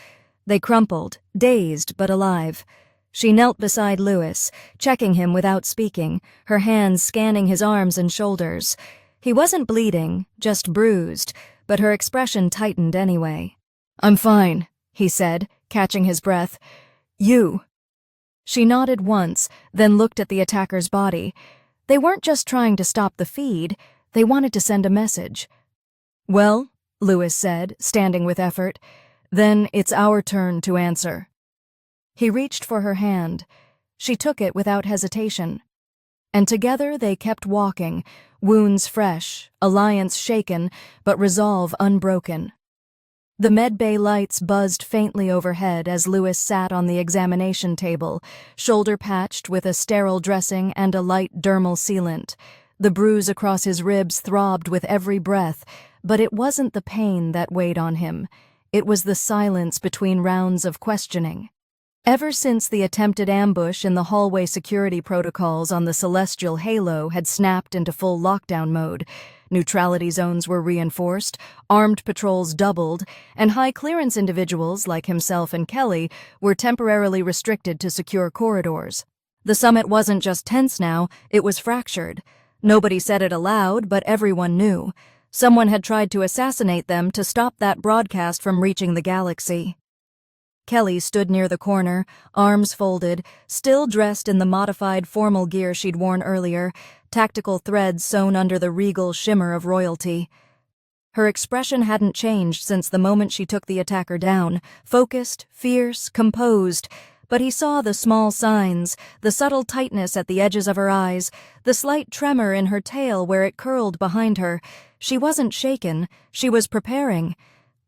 They crumpled, dazed but alive. She knelt beside Lewis, checking him without speaking, her hands scanning his arms and shoulders. He wasn't bleeding, just bruised, but her expression tightened anyway. "I'm fine," he said, catching his breath. "You?" She nodded once, then looked at the attacker's body. They weren't just trying to stop the feed, they wanted to send a message. "Well," Lewis said, standing with effort, "then it's our turn to answer." He reached for her hand. She took it without hesitation. And together they kept walking, wounds fresh, alliance shaken, but resolve unbroken. The medbay lights buzzed faintly overhead as Lewis sat on the examination table, shoulder-patched with a sterile dressing and a light dermal sealant. The bruise across his ribs throbbed with every breath, but it wasn't the pain that weighed on him. It was the silence between rounds of questioning. Ever since the attempted ambush in the hallway security protocols on the celestial halo had snapped into full lockdown mode, neutrality zones were reinforced, armed patrols doubled, and high-clearance individuals like himself and Kelly were temporarily restricted to secure corridors. The summit wasn't just tense now, it was fractured. Nobody said it aloud, but everyone knew. Someone had tried to assassinate them to stop that broadcast from reaching the galaxy. Kelly stood near the corner, arms folded, still dressed in the modified formal gear she'd worn earlier, tactical threads sewn under the regal shimmer of royalty. Her expression hadn't changed since the moment she took the attacker down, focused, fierce, composed, but he saw the small signs, the subtle tightness at the edges of her eyes, the slight tremor in her tail where it curled behind her. She wasn't shaken, she was preparing.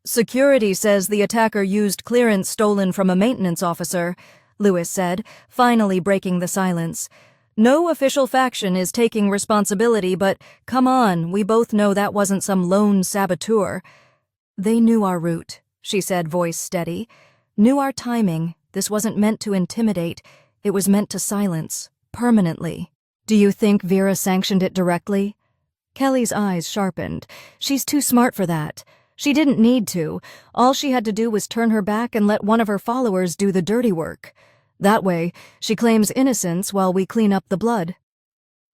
"Security says the attacker used clearance stolen from a maintenance officer," Lewis said, finally breaking the silence. "No official faction is taking responsibility, but come on, we both know that wasn't some lone saboteur." "They knew our route," she said, voice steady. "Knew our timing. This wasn't meant to intimidate. It was meant to silence. Permanently." "Do you think Vera sanctioned it directly?" Kelly's eyes sharpened. "She's too smart for that. She didn't need to. All she had to do was turn her back and let one of her followers do the dirty work. That way, she claims innocence while we clean up the blood."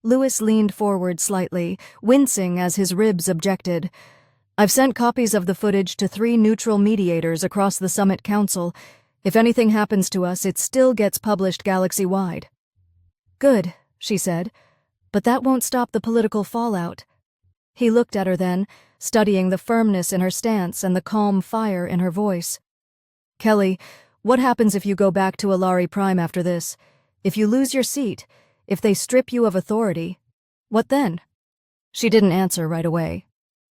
Lewis leaned forward slightly, wincing as his ribs objected. "I've sent copies of the footage to 3 neutral mediators across the Summit Council. If anything happens to us, it still gets published galaxy-wide." "Good," she said, "but that won't stop the political fallout." He looked at her then, studying the firmness in her stance and the calm fire in her voice. "Kelly, what happens if you go back to Ellari Prime after this? If you lose your seat, if they strip you of authority, what then?" She didn't answer right away.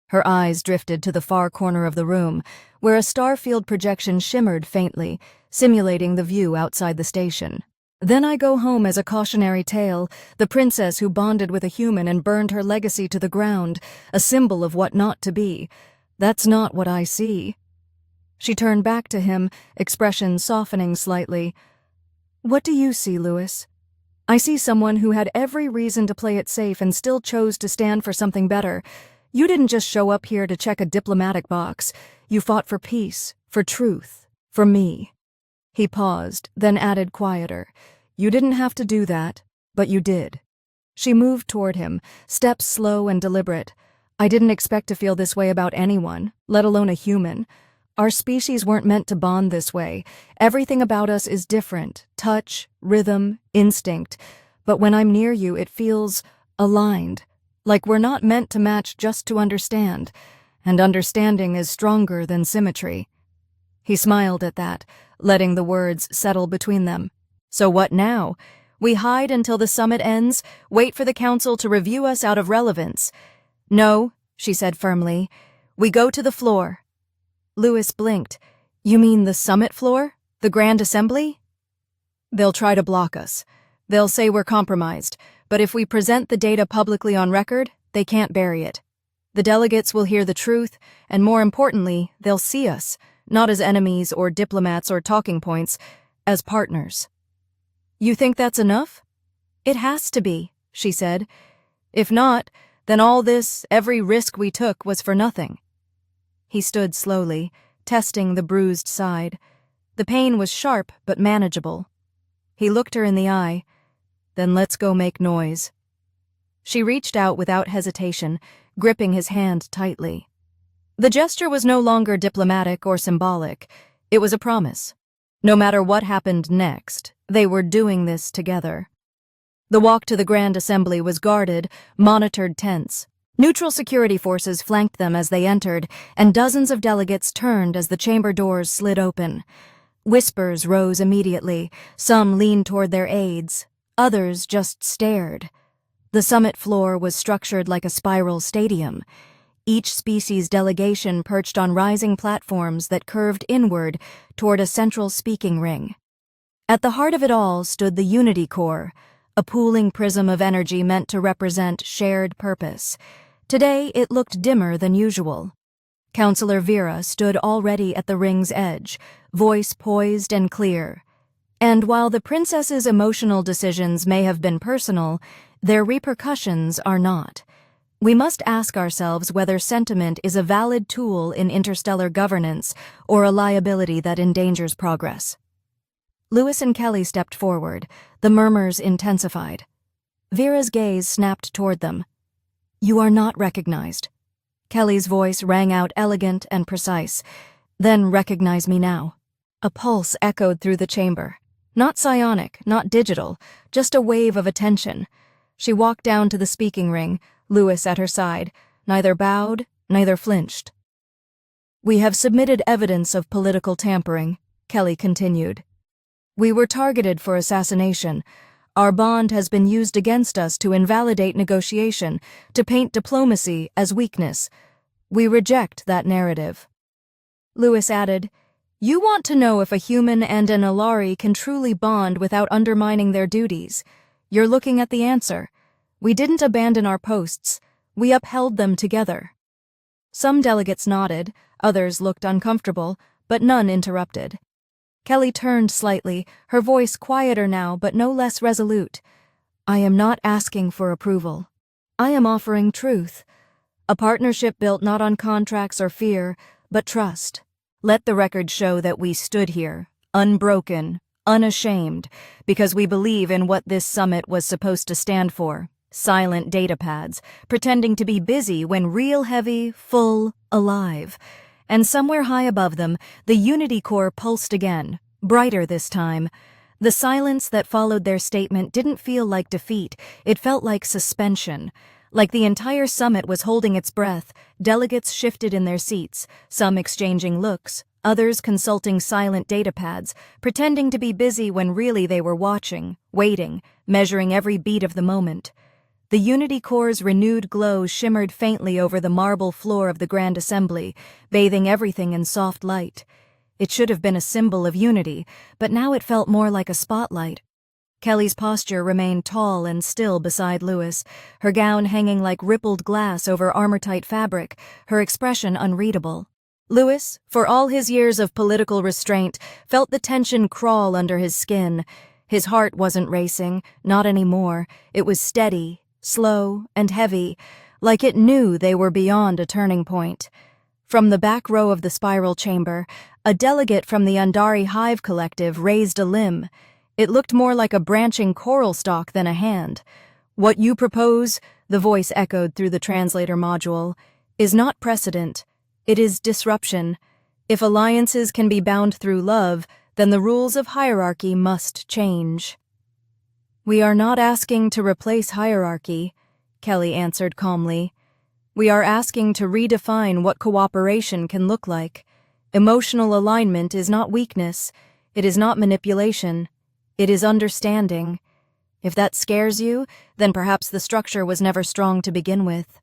Her eyes drifted to the far corner of the room, where a starfield projection shimmered faintly, simulating the view outside the station. "Then I go home as a cautionary tale, the princess who bonded with a human and burned her legacy to the ground, a symbol of what not to be. That's not what I see." She turned back to him, expression softening slightly. "What do you see, Lewis?" "I see someone who had every reason to play it safe and still chose to stand for something better. You didn't just show up here to check a diplomatic box. You fought for peace, for truth, for me." He paused, then added quieter. "You didn't have to do that, but you did." She moved toward him, steps slow and deliberate. "I didn't expect to feel this way about anyone, let alone a human. Our species weren't meant to bond this way. Everything about us is different, touch, rhythm, instinct. But when I'm near you, it feels aligned, like we're not meant to match just to understand, and understanding is stronger than symmetry." He smiled at that, letting the words settle between them. "So what now? We hide until the summit ends, wait for the council to review us out of relevance." "No," she said firmly. "We go to the floor." Lewis blinked. "You mean the summit floor? The Grand Assembly?" "They'll try to block us. They'll say we're compromised, but if we present the data publicly on record, they can't bury it. The delegates will hear the truth, and more importantly, they'll see us, not as enemies or diplomats or talking points, as partners." "You think that's enough?" "It has to be," she said. "If not, then all this, every risk we took, was for nothing." He stood slowly, testing the bruised side. The pain was sharp but manageable. He looked her in the eye. "Then let's go make noise." She reached out without hesitation, gripping his hand tightly. The gesture was no longer diplomatic or symbolic. It was a promise. No matter what happened next, they were doing this together. The walk to the Grand Assembly was guarded, monitored tense. Neutral security forces flanked them as they entered, and dozens of delegates turned as the chamber doors slid open. Whispers rose immediately. Some leaned toward their aides. Others just stared. The summit floor was structured like a spiral stadium. Each species delegation perched on rising platforms that curved inward toward a central speaking ring. At the heart of it all stood the Unity Core, a pooling prism of energy meant to represent shared purpose. Today, it looked dimmer than usual. Counselor Vera stood already at the ring's edge, voice poised and clear. And while the princess's emotional decisions may have been personal, their repercussions are not. We must ask ourselves whether sentiment is a valid tool in interstellar governance or a liability that endangers progress. Lewis and Kelly stepped forward, the murmurs intensified. Vera's gaze snapped toward them. "You are not recognized." Kelly's voice rang out elegant and precise. "Then recognize me now." A pulse echoed through the chamber. Not psionic, not digital, just a wave of attention. She walked down to the speaking ring, Lewis at her side, neither bowed, neither flinched. "We have submitted evidence of political tampering," Kelly continued. We were targeted for assassination. Our bond has been used against us to invalidate negotiation, to paint diplomacy as weakness. We reject that narrative." Lewis added, "You want to know if a human and an Ellari can truly bond without undermining their duties. You're looking at the answer. We didn't abandon our posts. We upheld them together." Some delegates nodded, others looked uncomfortable, but none interrupted. Kelly turned slightly, her voice quieter now but no less resolute. "I am not asking for approval. I am offering truth. A partnership built not on contracts or fear, but trust. Let the record show that we stood here, unbroken, unashamed, because we believe in what this summit was supposed to stand for. Silent data pads, pretending to be busy when real heavy, full, alive. And somewhere high above them, the Unity Core pulsed again, brighter this time. The silence that followed their statement didn't feel like defeat, it felt like suspension. Like the entire summit was holding its breath, delegates shifted in their seats, some exchanging looks, others consulting silent data pads, pretending to be busy when really they were watching, waiting, measuring every beat of the moment. The Unity Core's renewed glow shimmered faintly over the marble floor of the Grand Assembly, bathing everything in soft light. It should have been a symbol of unity, but now it felt more like a spotlight. Kelly's posture remained tall and still beside Lewis, her gown hanging like rippled glass over armor-tight fabric, her expression unreadable. Lewis, for all his years of political restraint, felt the tension crawl under his skin. His heart wasn't racing, not anymore. It was steady, slow, and heavy, like it knew they were beyond a turning point. From the back row of the spiral chamber, a delegate from the Undari Hive Collective raised a limb. It looked more like a branching coral stalk than a hand. "What you propose," the voice echoed through the translator module, "is not precedent. It is disruption. If alliances can be bound through love, then the rules of hierarchy must change." "We are not asking to replace hierarchy," Kelly answered calmly. "We are asking to redefine what cooperation can look like. Emotional alignment is not weakness. It is not manipulation. It is understanding. If that scares you, then perhaps the structure was never strong to begin with."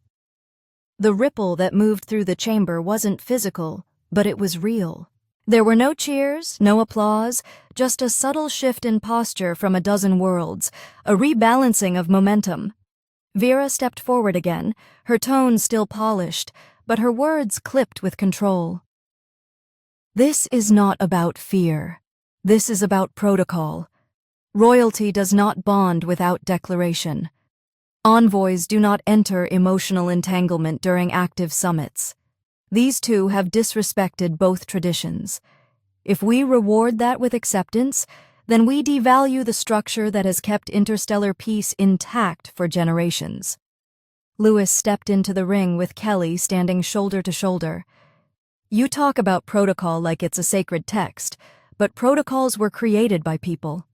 The ripple that moved through the chamber wasn't physical, but it was real. There were no cheers, no applause, just a subtle shift in posture from a dozen worlds, a rebalancing of momentum. Vera stepped forward again, her tone still polished, but her words clipped with control. "This is not about fear. This is about protocol. Royalty does not bond without declaration. Envoys do not enter emotional entanglement during active summits. These two have disrespected both traditions. If we reward that with acceptance, then we devalue the structure that has kept interstellar peace intact for generations." Lewis stepped into the ring with Kelly standing shoulder to shoulder. "You talk about protocol like it's a sacred text, but protocols were created by people.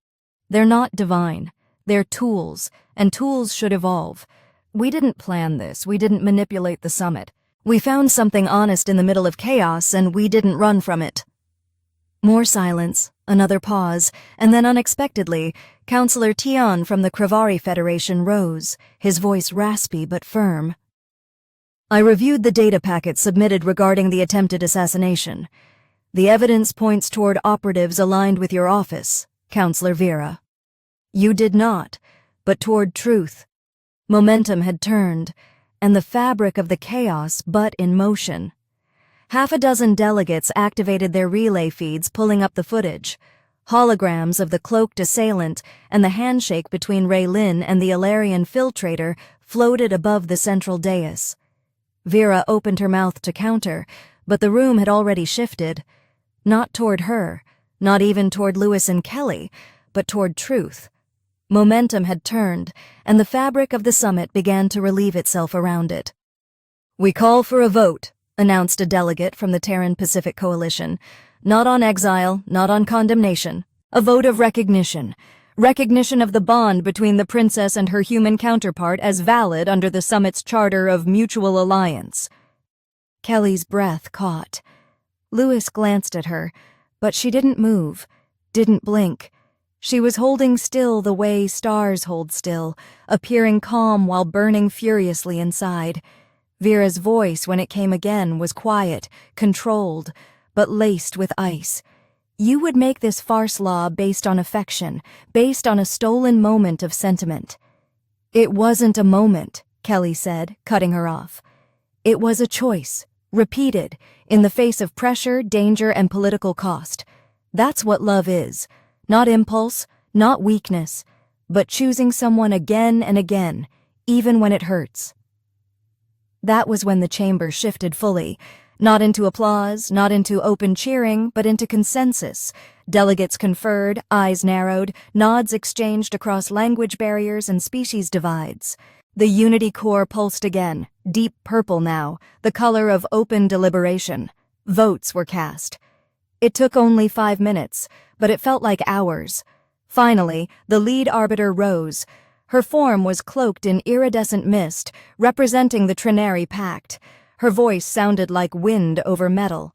They're not divine. They're tools, and tools should evolve. We didn't plan this. We didn't manipulate the summit. We found something honest in the middle of chaos, and we didn't run from it." More silence, another pause, and then unexpectedly, Councillor Tian from the Kravari Federation rose, his voice raspy but firm. "I reviewed the data packet submitted regarding the attempted assassination. The evidence points toward operatives aligned with your office, Councillor Vera. You did not, but toward truth. Momentum had turned, and the fabric of the chaos but in motion. Half a dozen delegates activated their relay feeds, pulling up the footage. Holograms of the cloaked assailant and the handshake between Ray Lin and the Ellarian filtrator floated above the central dais. Vera opened her mouth to counter, but the room had already shifted. Not toward her, not even toward Lewis and Kelly, but toward truth. Momentum had turned, and the fabric of the summit began to relieve itself around it. "We call for a vote," announced a delegate from the Terran Pacific Coalition. "Not on exile, not on condemnation. A vote of recognition. Recognition of the bond between the princess and her human counterpart as valid under the summit's charter of mutual alliance." Kelly's breath caught. Lewis glanced at her, but she didn't move, didn't blink. She was holding still the way stars hold still, appearing calm while burning furiously inside. Vera's voice, when it came again, was quiet, controlled, but laced with ice. You would make this farce law based on affection, based on a stolen moment of sentiment. It wasn't a moment, Kelly said, cutting her off. It was a choice, repeated, in the face of pressure, danger, and political cost. That's what love is. Not impulse, not weakness, but choosing someone again and again, even when it hurts. That was when the chamber shifted fully, not into applause, not into open cheering, but into consensus. Delegates conferred, eyes narrowed, nods exchanged across language barriers and species divides. The unity core pulsed again, deep purple now, the color of open deliberation. Votes were cast. It took only 5 minutes, but it felt like hours. Finally, the lead arbiter rose. Her form was cloaked in iridescent mist, representing the Trinary Pact. Her voice sounded like wind over metal.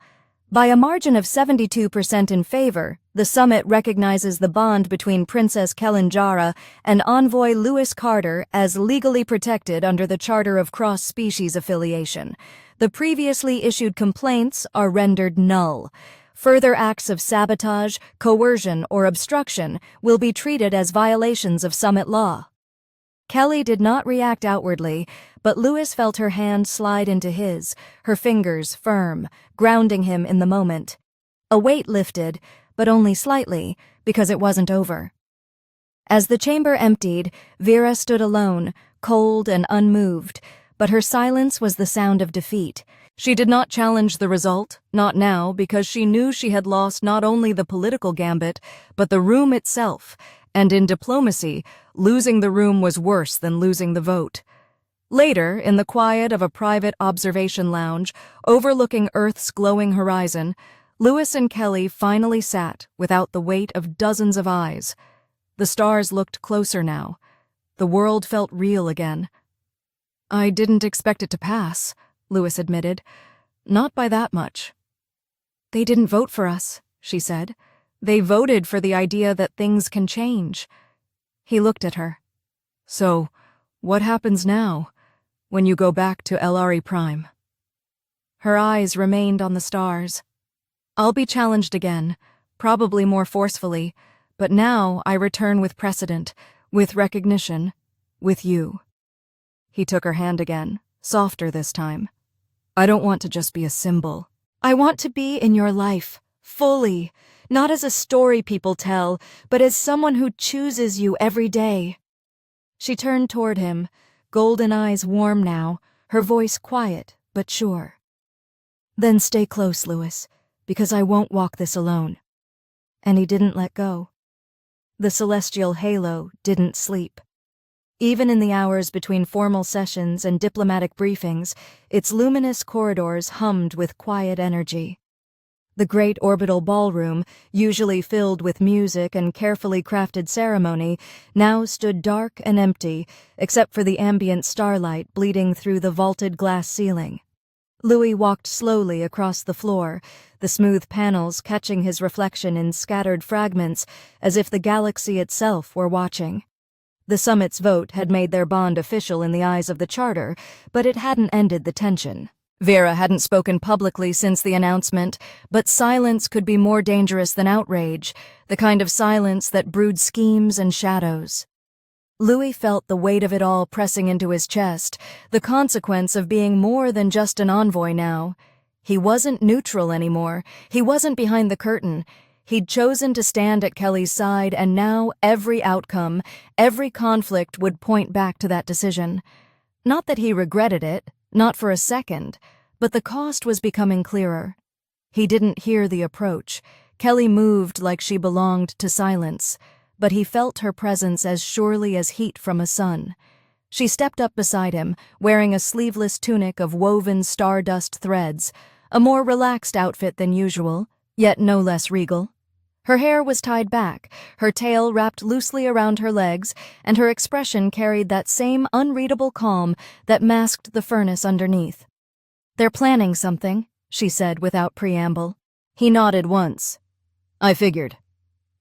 By a margin of 72% in favor, the summit recognizes the bond between Princess Kellan Jarrah and envoy Lewis Carter as legally protected under the Charter of Cross-Species Affiliation. The previously issued complaints are rendered null. Further acts of sabotage, coercion, or obstruction will be treated as violations of summit law. Kelly did not react outwardly, but Lewis felt her hand slide into his, her fingers firm, grounding him in the moment. A weight lifted, but only slightly, because it wasn't over. As the chamber emptied, Vera stood alone, cold and unmoved, but her silence was the sound of defeat. She did not challenge the result, not now, because she knew she had lost not only the political gambit, but the room itself, and in diplomacy, losing the room was worse than losing the vote. Later, in the quiet of a private observation lounge, overlooking Earth's glowing horizon, Lewis and Kelly finally sat without the weight of dozens of eyes. The stars looked closer now. The world felt real again. "I didn't expect it to pass," Lewis admitted. "Not by that much." "They didn't vote for us," she said. "They voted for the idea that things can change." He looked at her. "So, what happens now, when you go back to Ellari Prime?" Her eyes remained on the stars. "I'll be challenged again, probably more forcefully, but now I return with precedent, with recognition, with you." He took her hand again, softer this time. "I don't want to just be a symbol. I want to be in your life, fully, not as a story people tell, but as someone who chooses you every day." She turned toward him, golden eyes warm now, her voice quiet but sure. "Then stay close, Lewis, because I won't walk this alone." And he didn't let go. The celestial halo didn't sleep. Even in the hours between formal sessions and diplomatic briefings, its luminous corridors hummed with quiet energy. The great orbital ballroom, usually filled with music and carefully crafted ceremony, now stood dark and empty, except for the ambient starlight bleeding through the vaulted glass ceiling. Louis walked slowly across the floor, the smooth panels catching his reflection in scattered fragments, as if the galaxy itself were watching. The summit's vote had made their bond official in the eyes of the Charter, but it hadn't ended the tension. Vera hadn't spoken publicly since the announcement, but silence could be more dangerous than outrage, the kind of silence that brewed schemes and shadows. Louis felt the weight of it all pressing into his chest, the consequence of being more than just an envoy now. He wasn't neutral anymore. He wasn't behind the curtain. He'd chosen to stand at Kelly's side, and now every outcome, every conflict would point back to that decision. Not that he regretted it, not for a second, but the cost was becoming clearer. He didn't hear the approach. Kelly moved like she belonged to silence, but he felt her presence as surely as heat from a sun. She stepped up beside him, wearing a sleeveless tunic of woven stardust threads, a more relaxed outfit than usual, yet no less regal. Her hair was tied back, her tail wrapped loosely around her legs, and her expression carried that same unreadable calm that masked the furnace underneath. "They're planning something," she said without preamble. He nodded once. "I figured."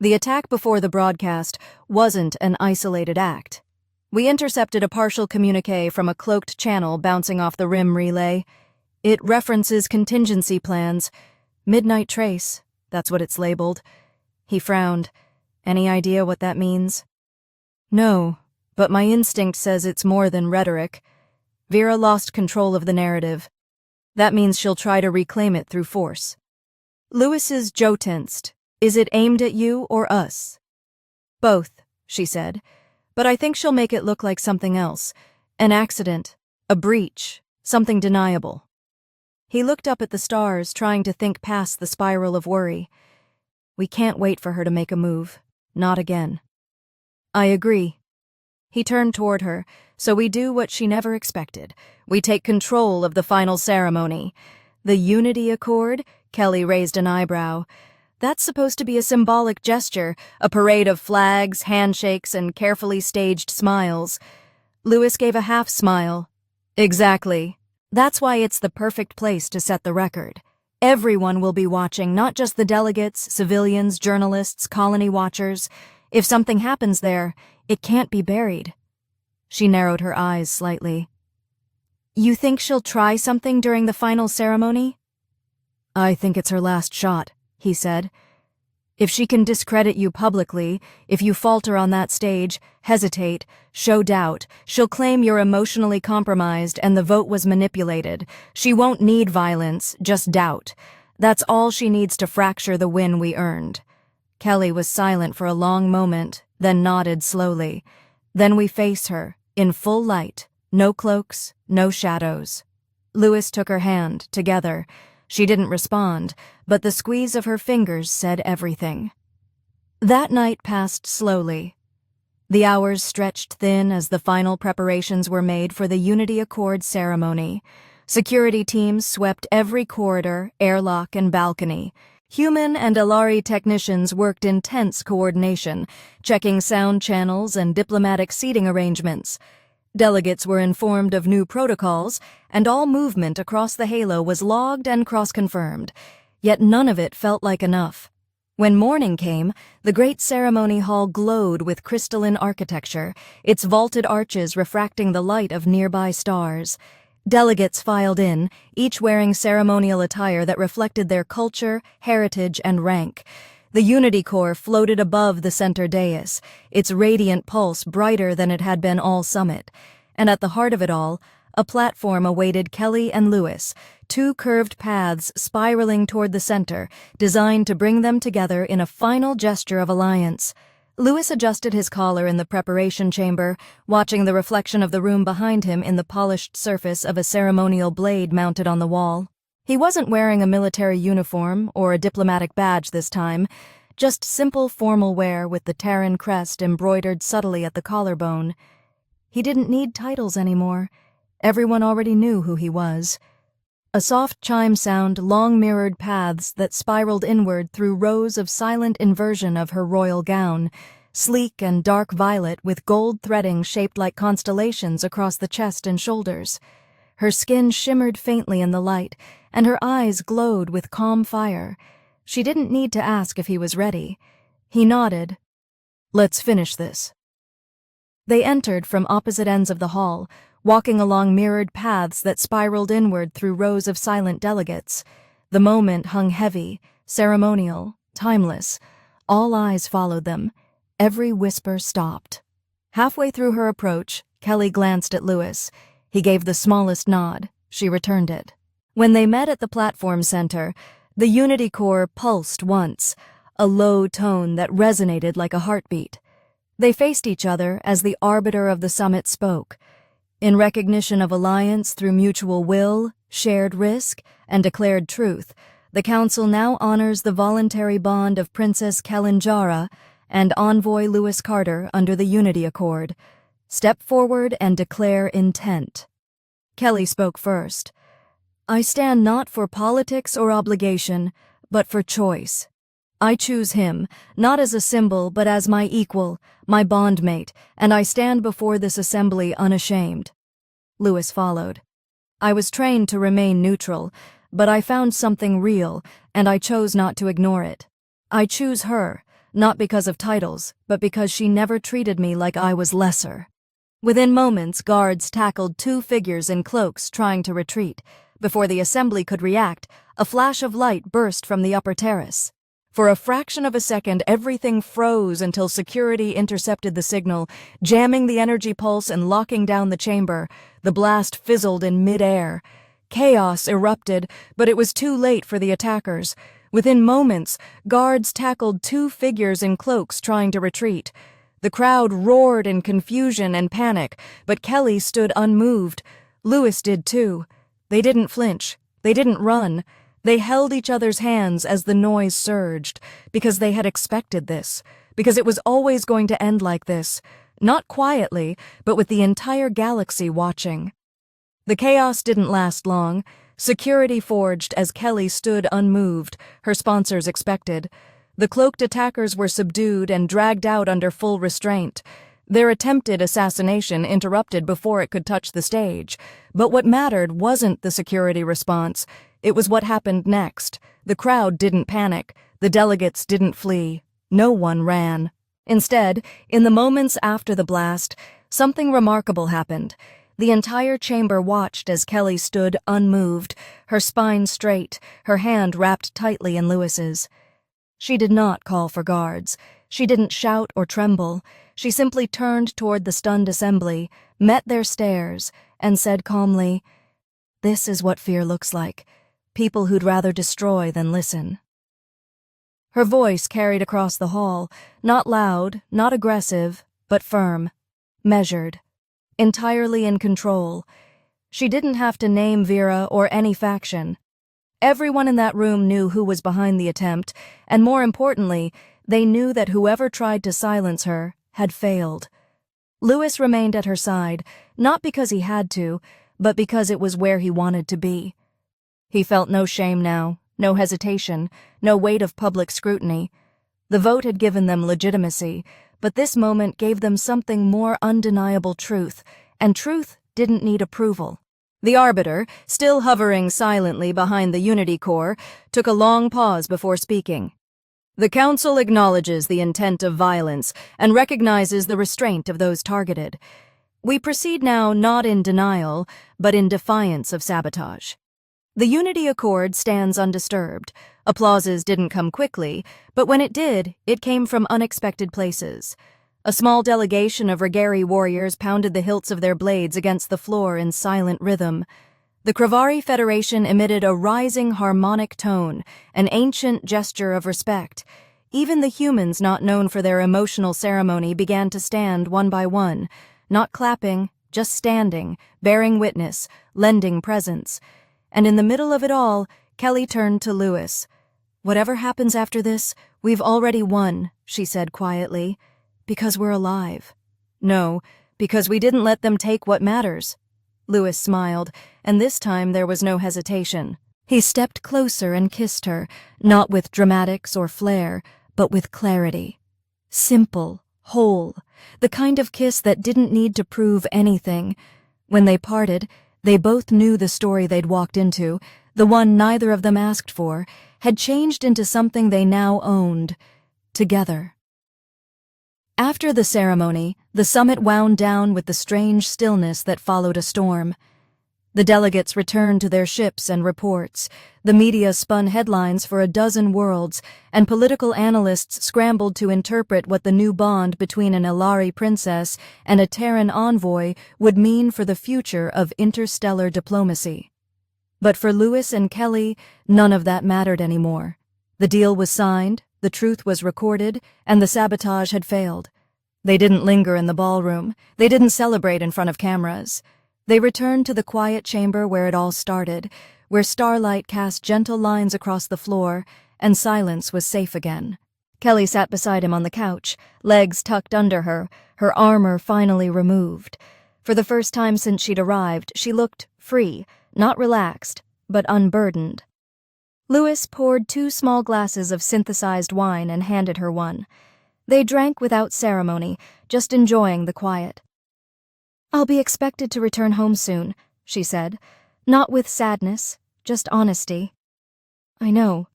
The attack before the broadcast wasn't an isolated act. We intercepted a partial communique from a cloaked channel bouncing off the rim relay. It references contingency plans. Midnight trace, that's what it's labeled. He frowned. Any idea what that means? No, but my instinct says it's more than rhetoric. Vera lost control of the narrative. That means she'll try to reclaim it through force. Lewis's jaw tensed. Is it aimed at you or us? Both, she said. But I think she'll make it look like something else. An accident, a breach, something deniable. He looked up at the stars, trying to think past the spiral of worry. We can't wait for her to make a move. Not again. I agree. He turned toward her, so we do what she never expected. We take control of the final ceremony. The Unity Accord? Kelly raised an eyebrow. That's supposed to be a symbolic gesture, a parade of flags, handshakes, and carefully staged smiles. Lewis gave a half smile. Exactly. That's why it's the perfect place to set the record. Everyone will be watching, not just the delegates, civilians, journalists, colony watchers. If something happens there, it can't be buried. She narrowed her eyes slightly. You think she'll try something during the final ceremony? I think it's her last shot, he said. If she can discredit you publicly, if you falter on that stage, hesitate, show doubt, she'll claim you're emotionally compromised and the vote was manipulated. She won't need violence, just doubt. That's all she needs to fracture the win we earned. Kelly was silent for a long moment, then nodded slowly. Then we face her, in full light, no cloaks, no shadows. Lewis took her hand, together. She didn't respond, but the squeeze of her fingers said everything. That night passed slowly. The hours stretched thin as the final preparations were made for the Unity Accord ceremony. Security teams swept every corridor, airlock, and balcony. Human and Ellari technicians worked in tense coordination, checking sound channels and diplomatic seating arrangements. Delegates were informed of new protocols, and all movement across the halo was logged and cross-confirmed. Yet none of it felt like enough. When morning came, the great ceremony hall glowed with crystalline architecture, its vaulted arches refracting the light of nearby stars. Delegates filed in, each wearing ceremonial attire that reflected their culture, heritage, and rank. The Unity Corps floated above the center dais, its radiant pulse brighter than it had been all summit. And at the heart of it all, a platform awaited Kelly and Lewis, two curved paths spiraling toward the center, designed to bring them together in a final gesture of alliance. Lewis adjusted his collar in the preparation chamber, watching the reflection of the room behind him in the polished surface of a ceremonial blade mounted on the wall. He wasn't wearing a military uniform or a diplomatic badge this time, just simple formal wear with the Terran crest embroidered subtly at the collarbone. He didn't need titles anymore. Everyone already knew who he was. A soft chime sound long-mirrored paths that spiraled inward through rows of silent inversion of her royal gown, sleek and dark violet with gold threading shaped like constellations across the chest and shoulders. Her skin shimmered faintly in the light, and her eyes glowed with calm fire. She didn't need to ask if he was ready. He nodded. Let's finish this. They entered from opposite ends of the hall, walking along mirrored paths that spiraled inward through rows of silent delegates. The moment hung heavy, ceremonial, timeless. All eyes followed them. Every whisper stopped. Halfway through her approach, Kelly glanced at Lewis. He gave the smallest nod. She returned it. When they met at the platform center, the Unity Corps pulsed once, a low tone that resonated like a heartbeat. They faced each other as the arbiter of the summit spoke. In recognition of alliance through mutual will, shared risk, and declared truth, the Council now honors the voluntary bond of Princess Kellan Jarrah and Envoy Lewis Carter under the Unity Accord. Step forward and declare intent. Kelly spoke first. I stand not for politics or obligation, but for choice. I choose him, not as a symbol, but as my equal, my bondmate, and I stand before this assembly unashamed. Lewis followed. I was trained to remain neutral, but I found something real, and I chose not to ignore it. I choose her, not because of titles, but because she never treated me like I was lesser. Within moments, guards tackled 2 figures in cloaks trying to retreat. Before the assembly could react, a flash of light burst from the upper terrace. For a fraction of a second, everything froze until security intercepted the signal, jamming the energy pulse and locking down the chamber. The blast fizzled in mid-air. Chaos erupted, but it was too late for the attackers. Within moments, guards tackled 2 figures in cloaks trying to retreat. The crowd roared in confusion and panic, but Kelly stood unmoved. Lewis did too. They didn't flinch. They didn't run. They held each other's hands as the noise surged, because they had expected this, because it was always going to end like this, not quietly, but with the entire galaxy watching. The chaos didn't last long. Security forged as Kelly stood unmoved, her sponsors expected. The cloaked attackers were subdued and dragged out under full restraint. Their attempted assassination interrupted before it could touch the stage. But what mattered wasn't the security response. It was what happened next. The crowd didn't panic. The delegates didn't flee. No one ran. Instead, in the moments after the blast, something remarkable happened. The entire chamber watched as Kelly stood unmoved, her spine straight, her hand wrapped tightly in Lewis's. She did not call for guards. She didn't shout or tremble. She simply turned toward the stunned assembly, met their stares, and said calmly, "This is what fear looks like. People who'd rather destroy than listen." Her voice carried across the hall, not loud, not aggressive, but firm, measured, entirely in control. She didn't have to name Vera or any faction. Everyone in that room knew who was behind the attempt, and more importantly, they knew that whoever tried to silence her had failed. Lewis remained at her side, not because he had to, but because it was where he wanted to be. He felt no shame now, no hesitation, no weight of public scrutiny. The vote had given them legitimacy, but this moment gave them something more undeniable: truth, and truth didn't need approval. The Arbiter, still hovering silently behind the Unity Core, took a long pause before speaking. "The Council acknowledges the intent of violence and recognizes the restraint of those targeted. We proceed now not in denial, but in defiance of sabotage." The Unity Accord stands undisturbed. Applauses didn't come quickly, but when it did, it came from unexpected places. A small delegation of Regari warriors pounded the hilts of their blades against the floor in silent rhythm. The Kravari Federation emitted a rising harmonic tone, an ancient gesture of respect. Even the humans not known for their emotional ceremony began to stand one by one, not clapping, just standing, bearing witness, lending presence. And in the middle of it all, Kelly turned to Lewis. "Whatever happens after this, we've already won," she said quietly. "Because we're alive." "No, because we didn't let them take what matters." Lewis smiled, and this time there was no hesitation. He stepped closer and kissed her, not with dramatics or flair, but with clarity. Simple, whole, the kind of kiss that didn't need to prove anything. When they parted, they both knew the story they'd walked into, the one neither of them asked for, had changed into something they now owned, together. After the ceremony, the summit wound down with the strange stillness that followed a storm. The delegates returned to their ships and reports. The media spun headlines for a dozen worlds, and political analysts scrambled to interpret what the new bond between an Ellari princess and a Terran envoy would mean for the future of interstellar diplomacy. But for Lewis and Kelly, none of that mattered anymore. The deal was signed, the truth was recorded, and the sabotage had failed. They didn't linger in the ballroom. They didn't celebrate in front of cameras. They returned to the quiet chamber where it all started, where starlight cast gentle lines across the floor, and silence was safe again. Kelly sat beside him on the couch, legs tucked under her, her armor finally removed. For the first time since she'd arrived, she looked free, not relaxed, but unburdened. Lewis poured 2 small glasses of synthesized wine and handed her one. They drank without ceremony, just enjoying the quiet. "I'll be expected to return home soon," she said, not with sadness, just honesty. "I know.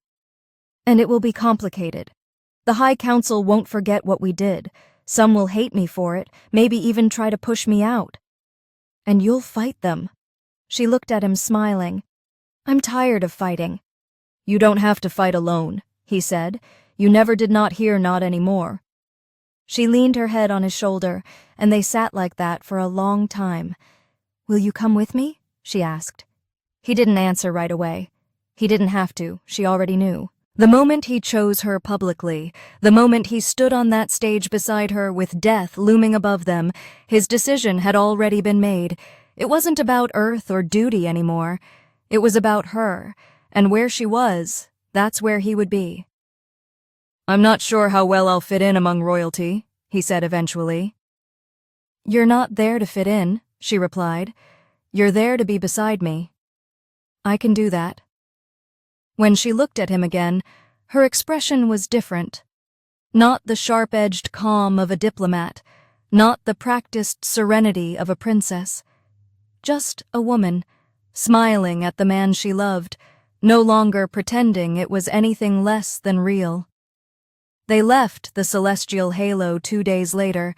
And it will be complicated. The High Council won't forget what we did. Some will hate me for it, maybe even try to push me out. And you'll fight them. She looked at him, smiling. I'm tired of fighting. You don't have to fight alone, he said. You never did, not here, not anymore. She leaned her head on his shoulder, and they sat like that for a long time. Will you come with me? She asked. He didn't answer right away. He didn't have to, she already knew. The moment he chose her publicly, the moment he stood on that stage beside her with death looming above them, his decision had already been made. It wasn't about Earth or duty anymore. It was about her, and where she was, that's where he would be. I'm not sure how well I'll fit in among royalty, he said eventually. You're not there to fit in, she replied. You're there to be beside me. I can do that. When she looked at him again, her expression was different. Not the sharp-edged calm of a diplomat, not the practiced serenity of a princess. Just a woman, smiling at the man she loved, no longer pretending it was anything less than real. They left the celestial halo 2 days later,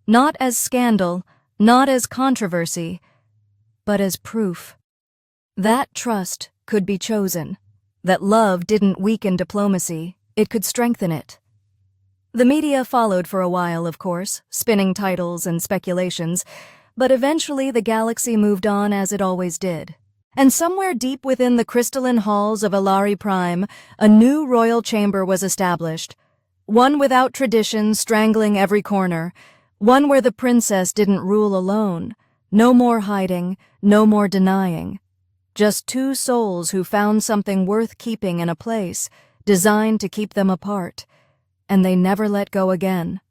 not as scandal, not as controversy, but as proof. That trust could be chosen. That love didn't weaken diplomacy, it could strengthen it. The media followed for a while, of course, spinning titles and speculations, but eventually the galaxy moved on as it always did. And somewhere deep within the crystalline halls of Ellari Prime, a new royal chamber was established. One without tradition strangling every corner, one where the princess didn't rule alone. No more hiding, no more denying. Just two souls who found something worth keeping in a place, designed to keep them apart. And they never let go again.